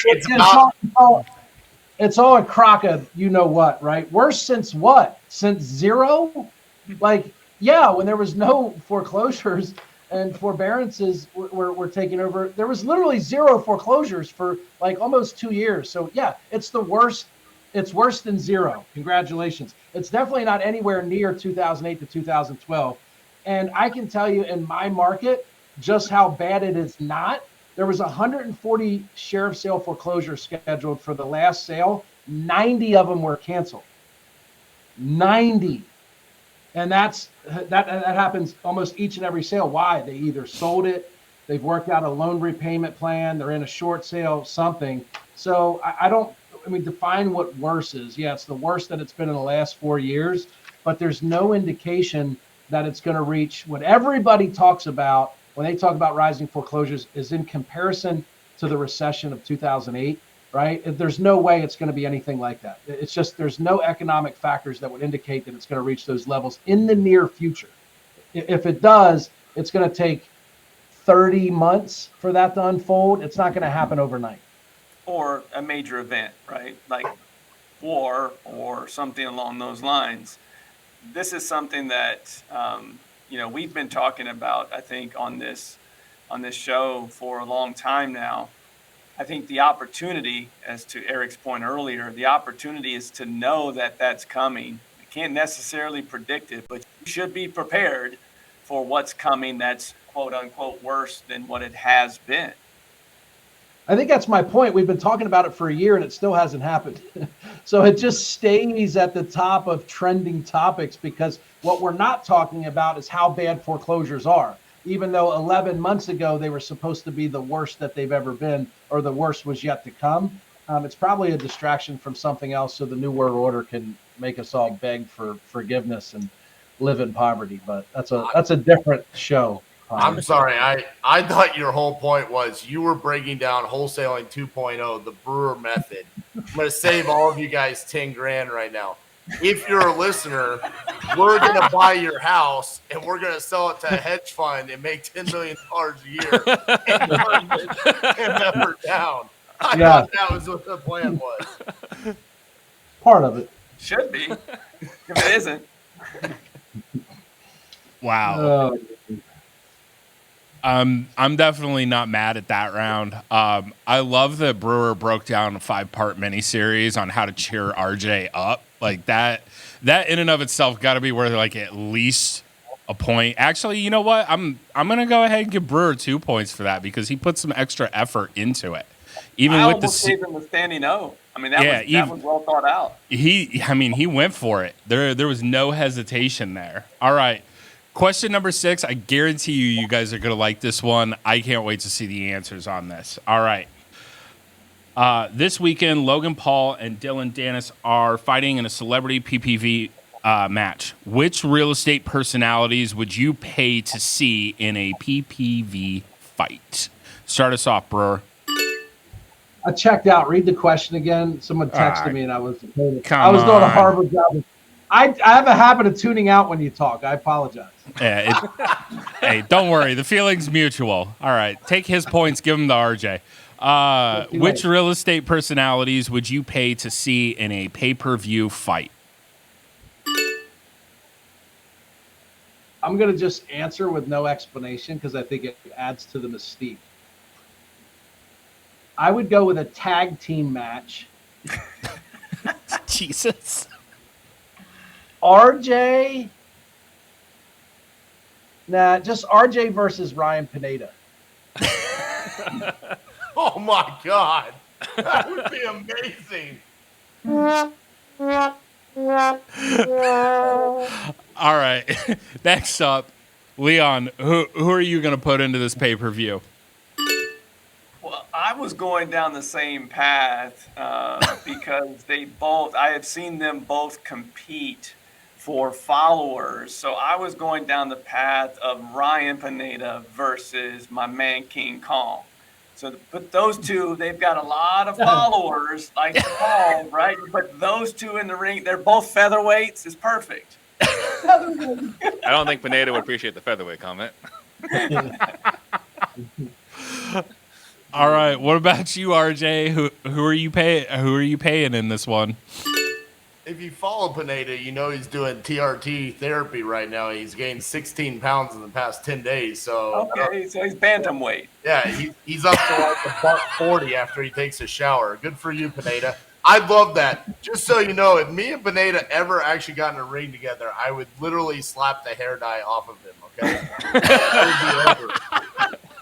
it's all a crock of you know what, right? Worse since what? Since zero? Like, yeah, when there was no foreclosures and forbearances were taking over, there was literally zero foreclosures for like almost 2 years. So yeah, it's the worst. It's worse than zero. Congratulations. It's definitely not anywhere near 2008 to 2012. And I can tell you in my market just how bad it is not. There was 140 sheriff sale foreclosures scheduled for the last sale. 90 of them were canceled. 90. And that happens almost each and every sale. Why? They either sold it, they've worked out a loan repayment plan, they're in a short sale, something. So define what worse is. Yeah, it's the worst that it's been in the last 4 years. but there's no indication that it's going to reach what everybody talks about when they talk about rising foreclosures is in comparison to the recession of 2008, right? There's no way it's going to be anything like that. It's just there's no economic factors that would indicate that it's going to reach those levels in the near future. If it does, it's going to take 30 months for that to unfold. It's not going to happen overnight. Or a major event, right? Like war or something along those lines. This is something that we've been talking about, I think, on this show for a long time now. I think the opportunity, as to Eric's point earlier, the opportunity is to know that that's coming. You can't necessarily predict it, but you should be prepared for what's coming that's quote unquote worse than what it has been. I think that's my point. We've been talking about it for a year and it still hasn't happened. So it just stays at the top of trending topics because what we're not talking about is how bad foreclosures are. Even though 11 months ago they were supposed to be the worst that they've ever been, or the worst was yet to come. It's probably a distraction from something else so the New World Order can make us all beg for forgiveness and live in poverty. But that's a different show. I'm sorry. I thought your whole point was you were breaking down wholesaling 2.0, the Brewer method. I'm going to save all of you guys 10 grand right now. If you're a listener, we're going to buy your house and we're going to sell it to a hedge fund and make $10 million a year and burn it and never down. I thought that was what the plan was. Part of it. Should be. If it isn't. Wow. I'm definitely not mad at that round. I love that Brewer broke down a 5-part miniseries on how to cheer RJ up. Like that in and of itself got to be worth like at least a point. Actually, you know what? I'm gonna go ahead and give Brewer 2 points for that because he put some extra effort into it. Even I with the gave him a standing O. I mean, that was well thought out. He went for it. There was no hesitation there. All right. Question number 6, I guarantee you guys are going to like this one. I can't wait to see the answers on this. All right. This weekend, Logan Paul and Dylan Dennis are fighting in a celebrity PPV match. Which real estate personalities would you pay to see in a PPV fight? Start us off, Brewer. I checked out. Read the question again. Someone texted me and I was doing a horrible job. I have a habit of tuning out when you talk. I apologize. Yeah, hey, don't worry. The feeling's mutual. All right. Take his points. Give them to RJ. Which real estate personalities would you pay to see in a pay-per-view fight? I'm going to just answer with no explanation because I think it adds to the mystique. I would go with a tag team match. Jesus. RJ. Nah, just RJ versus Ryan Pineda. Oh my God. That would be amazing. All right. Next up, Leon, who are you going to put into this pay-per-view? Well, I was going down the same path because I have seen them both compete for followers. So I was going down the path of Ryan Pineda versus my man King Kong. So but those two, they've got a lot of followers like Paul, right? But those two in the ring, they're both featherweights. It's perfect. I don't think Pineda would appreciate the featherweight comment. All right. What about you, RJ? Who are you paying in this one? If you follow Pineda, you know he's doing TRT therapy right now. He's gained 16 pounds in the past 10 days. So okay, so he's bantamweight. Yeah, he's up to like $140 after he takes a shower. Good for you, Pineda. I love that. Just so you know, if me and Pineda ever actually got in a ring together, I would literally slap the hair dye off of him. Okay, that would be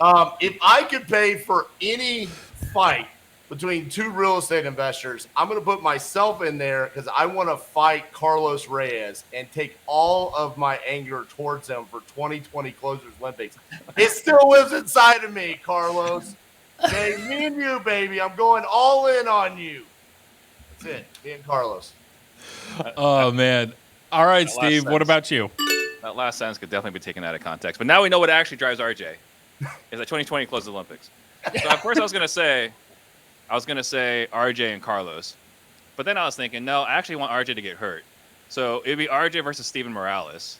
over. If I could pay for any fight between two real estate investors, I'm going to put myself in there because I want to fight Carlos Reyes and take all of my anger towards him for 2020 Closers Olympics. It still lives inside of me, Carlos. Okay, me and you, baby. I'm going all in on you. That's it. Me and Carlos. Oh, man. All right, That last Steve, what sentence. about you? That last sentence could definitely be taken out of context. But now we know what actually drives RJ. Is that 2020 closed the Olympics. So at first I was gonna say RJ and Carlos. But then I was thinking, no, I actually want RJ to get hurt. So it'd be RJ versus Steven Morales.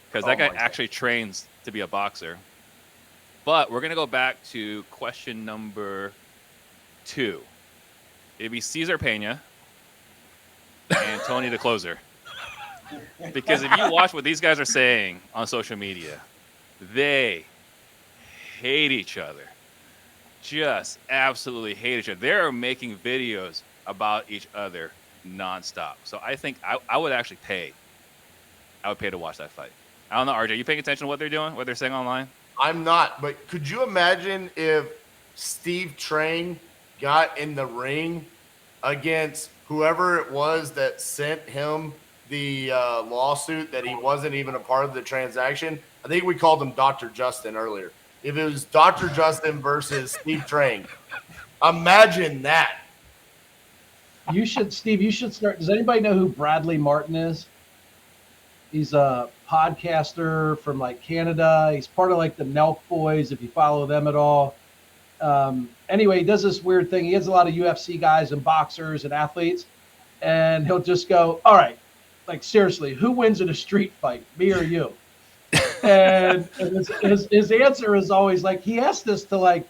Because that guy actually trains to be a boxer. But we're gonna go back to question number 2. It'd be Cesar Pena and Tony the closer. Because if you watch what these guys are saying on social media, they hate each other. Just absolutely hate each other. They're making videos about each other nonstop. So I think I would actually pay. I would pay to watch that fight. I don't know, RJ, you paying attention to what they're doing, what they're saying online? I'm not, but could you imagine if Steve Train got in the ring against whoever it was that sent him the lawsuit that he wasn't even a part of the transaction? I think we called him Dr. Justin earlier. If it was Dr. Justin versus Steve Train, imagine that. Steve, you should start. Does anybody know who Bradley Martin is? He's a podcaster from like Canada. He's part of like the Nelk Boys, if you follow them at all. Anyway, he does this weird thing. He has a lot of UFC guys and boxers and athletes, and he'll just go, all right, like seriously, who wins in a street fight, me or you? And his answer is always like, he asked this to like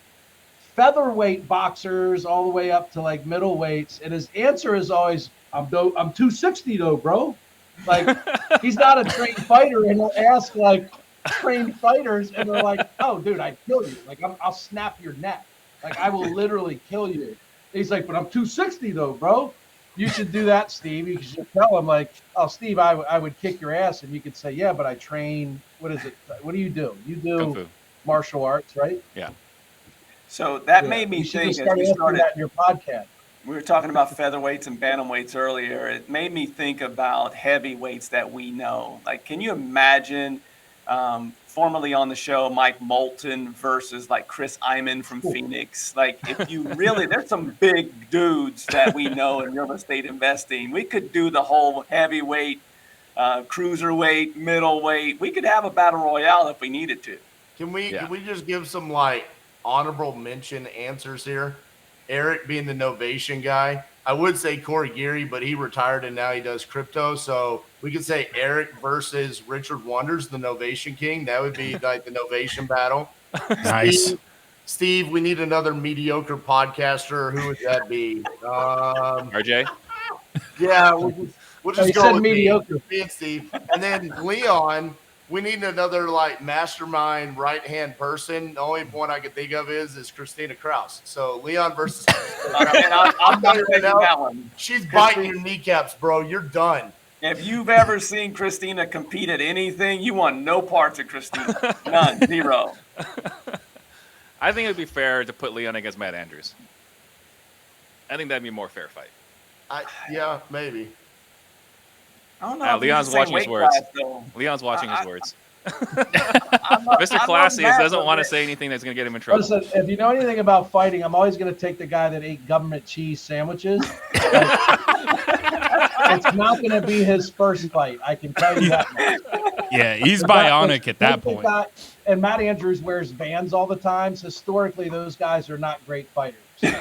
featherweight boxers all the way up to like middleweights, and his answer is always, I'm 260 though, bro. Like, he's not a trained fighter, and he'll ask like trained fighters, and they're like, "Oh, dude, I'd kill you. Like, I'll snap your neck. Like, I will literally kill you." And he's like, "But I'm 260 though, bro." You should do that, Steve. You should tell him like, "Oh, Steve, I would kick your ass," and you could say, "Yeah, but I train. What is it? What do you do? You Kung do Fu. martial arts, right?" Yeah. So that made me You should think just as start we asking started. that in your podcast. We were talking about featherweights and bantamweights earlier. It made me think about heavyweights that we know. Like, can you imagine formerly on the show, Mike Moulton versus like Chris Iman from Phoenix? Like, if you really, there's some big dudes that we know in real estate investing. We could do the whole heavyweight, cruiserweight, middleweight. We could have a battle royale if we needed to. Can we just give some like honorable mention answers here? Eric being the Novation guy. I would say Corey Geary, but he retired and now he does crypto. So we could say Eric versus Richard Wonders, the Novation King. That would be like the Novation battle. Nice. Steve, we need another mediocre podcaster. Who would that be? RJ? Yeah, we'll just go with mediocre. Me and Steve. And then Leon, we need another like mastermind right-hand person. The only one I can think of is Christina Kraus. So Leon versus Christina I'm not taking that one. She's biting your kneecaps, bro. You're done. If you've ever seen Christina compete at anything, you want no parts of Christina. None. Zero. I think it would be fair to put Leon against Matt Andrews. I think that'd be a more fair fight. Yeah, maybe. I don't know. If Leon's he's the same watching his weight words. class, though. Leon's watching his words. Mr. Mr. Classy doesn't want to say anything that's going to get him in trouble. Listen, if you know anything about fighting, I'm always going to take the guy that ate government cheese sandwiches. It's not going to be his first fight. I can tell you that much. Yeah, he's bionic at that point. And Matt Andrews wears Vans all the time. So historically, those guys are not great fighters. The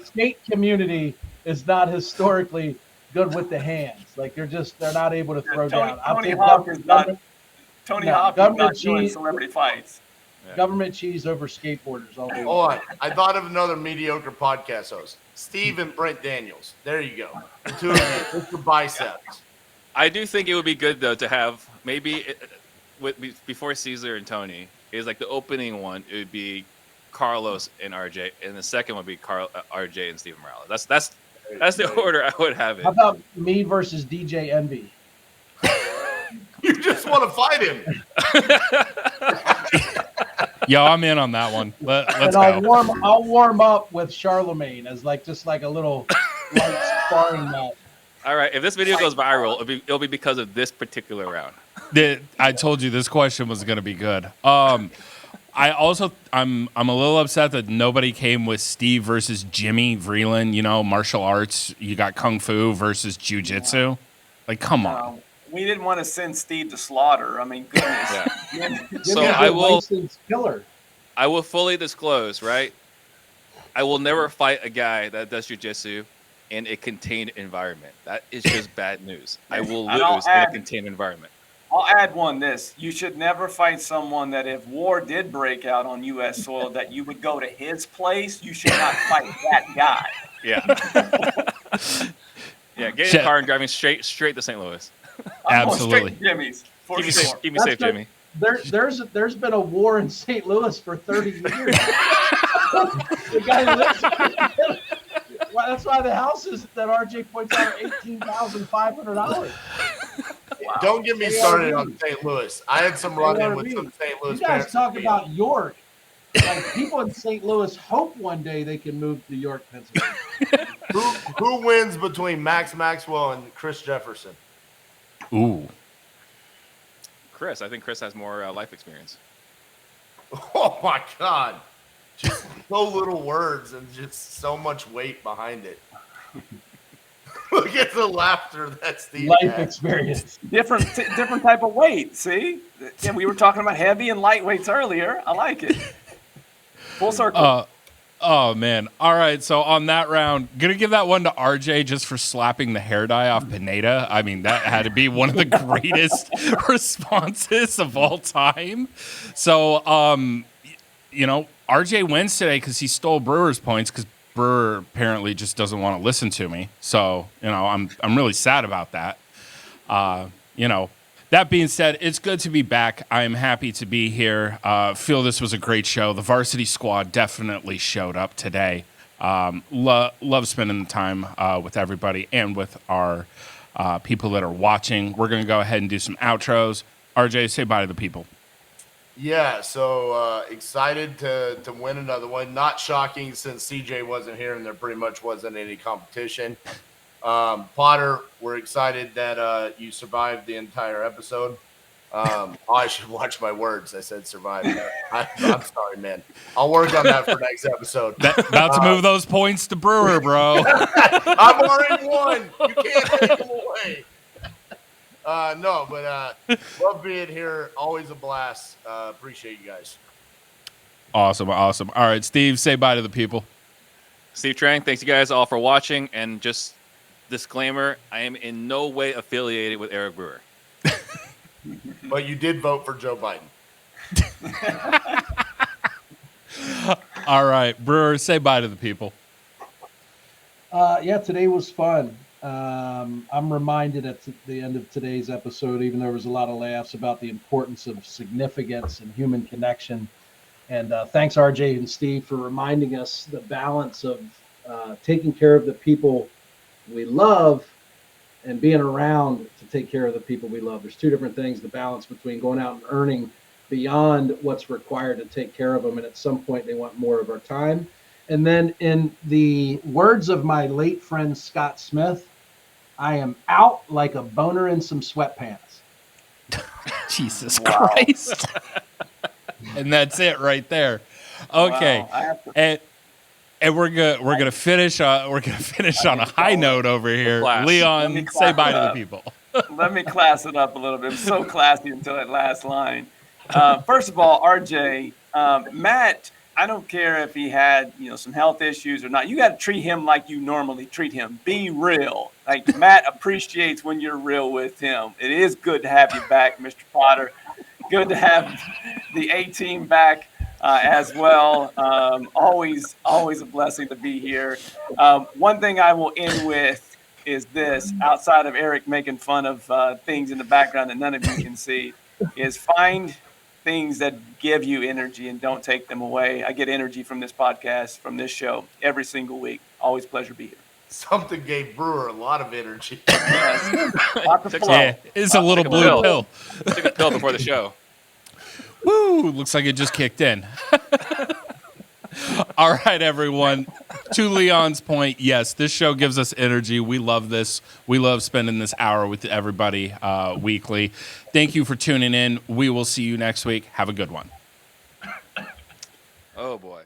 skate community is not historically good with the hands. Like they're not able to throw down. Tony Hawk is not doing cheese, celebrity fights. Government cheese over skateboarders all day. Hold on. I thought of another mediocre podcast host. Steve and Brent Daniels. There you go. The two of you. With your biceps. I do think it would be good, though, to have maybe before Caesar and Tony is like the opening one. It would be Carlos and RJ, and the second would be RJ and Steven Morales. That's the order I would have it. How about me versus DJ Envy? You just want to fight him. Yo, I'm in on that one. Let's go. I'll warm up with Charlemagne as just like a little light sparring match. All right, if this video goes viral, it'll be because of this particular round. I told you this question was going to be good. I'm a little upset that nobody came with Steve versus Jimmy Vreeland. You know, martial arts. You got Kung Fu versus Jiu-Jitsu. Like, come on. We didn't want to send Steve to slaughter. I mean, goodness. Yeah. Give So me a I good will- licensed killer. I will fully disclose, right? I will never fight a guy that does jujitsu in a contained environment. That is just bad news. I will And I'll lose in a contained environment. I'll add this. You should never fight someone that if war did break out on U.S. soil, that you would go to his place. You should not fight that guy. Yeah. Yeah, get in the car and driving straight to St. Louis. I'm going straight Absolutely. to Jimmy's. For Keep me sure. safe, That's safe, good. Jimmy. There's been a war in St. Louis for 30 years. The guy lives. Well, that's why the houses that RJ points out are $18,500. Don't get me started on St. Louis. I had some run-in with some St. Louis You guys parents. talk about York. Like, people in St. Louis hope one day they can move to York, Pennsylvania. Who wins between Max Maxwell and Chris Jefferson? Ooh. Chris, I think Chris has more life experience. Oh my God. Just so little words and just so much weight behind it. Look at the laughter that Steve Life had. experience. Different type of weight. See? Yeah, we were talking about heavy and lightweights earlier. I like it. Full circle. Oh, man. All right. So on that round, going to give that one to RJ just for slapping the hair dye off Pineda. I mean, that had to be one of the greatest responses of all time. So, RJ wins today because he stole Brewer's points because Brewer apparently just doesn't want to listen to me. So, I'm really sad about that. That being said, it's good to be back. I'm happy to be here. Feel this was a great show. The varsity squad definitely showed up today. Love spending the time with everybody and with our people that are watching. We're going to go ahead and do some outros. RJ, say bye to the people. Yeah, so excited to win another one. Not shocking since CJ wasn't here and there pretty much wasn't any competition. Potter, we're excited that you survived the entire episode. I should watch my words. I said survive. I'm sorry, man. I'll work on that for next episode. About to move those points to Brewer, bro. I've already won. You can't take them away. Love being here. Always a blast. Appreciate you guys. Awesome. All right, Steve, say bye to the people. Steve Trang, thanks you guys all for watching. And just disclaimer, I am in no way affiliated with Eric Brewer. But you did vote for Joe Biden. All right, Brewer, say bye to the people. Yeah, today was fun. I'm reminded at the end of today's episode, even though there was a lot of laughs, about the importance of significance and human connection. And thanks, RJ and Steve, for reminding us the balance of taking care of the people we love and being around to take care of the people we love. There's two different things, the balance between going out and earning beyond what's required to take care of them. And at some point, they want more of our time. And then in the words of my late friend, Scott Smith, I am out like a boner in some sweatpants. Jesus Christ. And that's it right there. Okay. Wow, and we're gonna finish on a high note over here. Class. Leon, say bye to the people. Let me class it up a little bit. I'm so classy until that last line. First of all, RJ, Matt, I don't care if he had, some health issues or not. You got to treat him like you normally treat him. Be real. Like Matt appreciates when you're real with him. It is good to have you back, Mr. Potter. Good to have the A-team back as well. Always a blessing to be here. One thing I will end with is this, outside of Eric making fun of things in the background that none of you can see, is find things that give you energy and don't take them away. I get energy from this podcast, from this show, every single week. Always a pleasure to be here. Something gave Brewer a lot of energy. Yes. Lots of flow. Yeah, it's a little Take a blue pill. pill. Took a pill before the show. Woo! Looks like it just kicked in. All right, everyone. To Leon's point, yes, this show gives us energy. We love this. We love spending this hour with everybody weekly. Thank you for tuning in. We will see you next week. Have a good one. Oh, boy.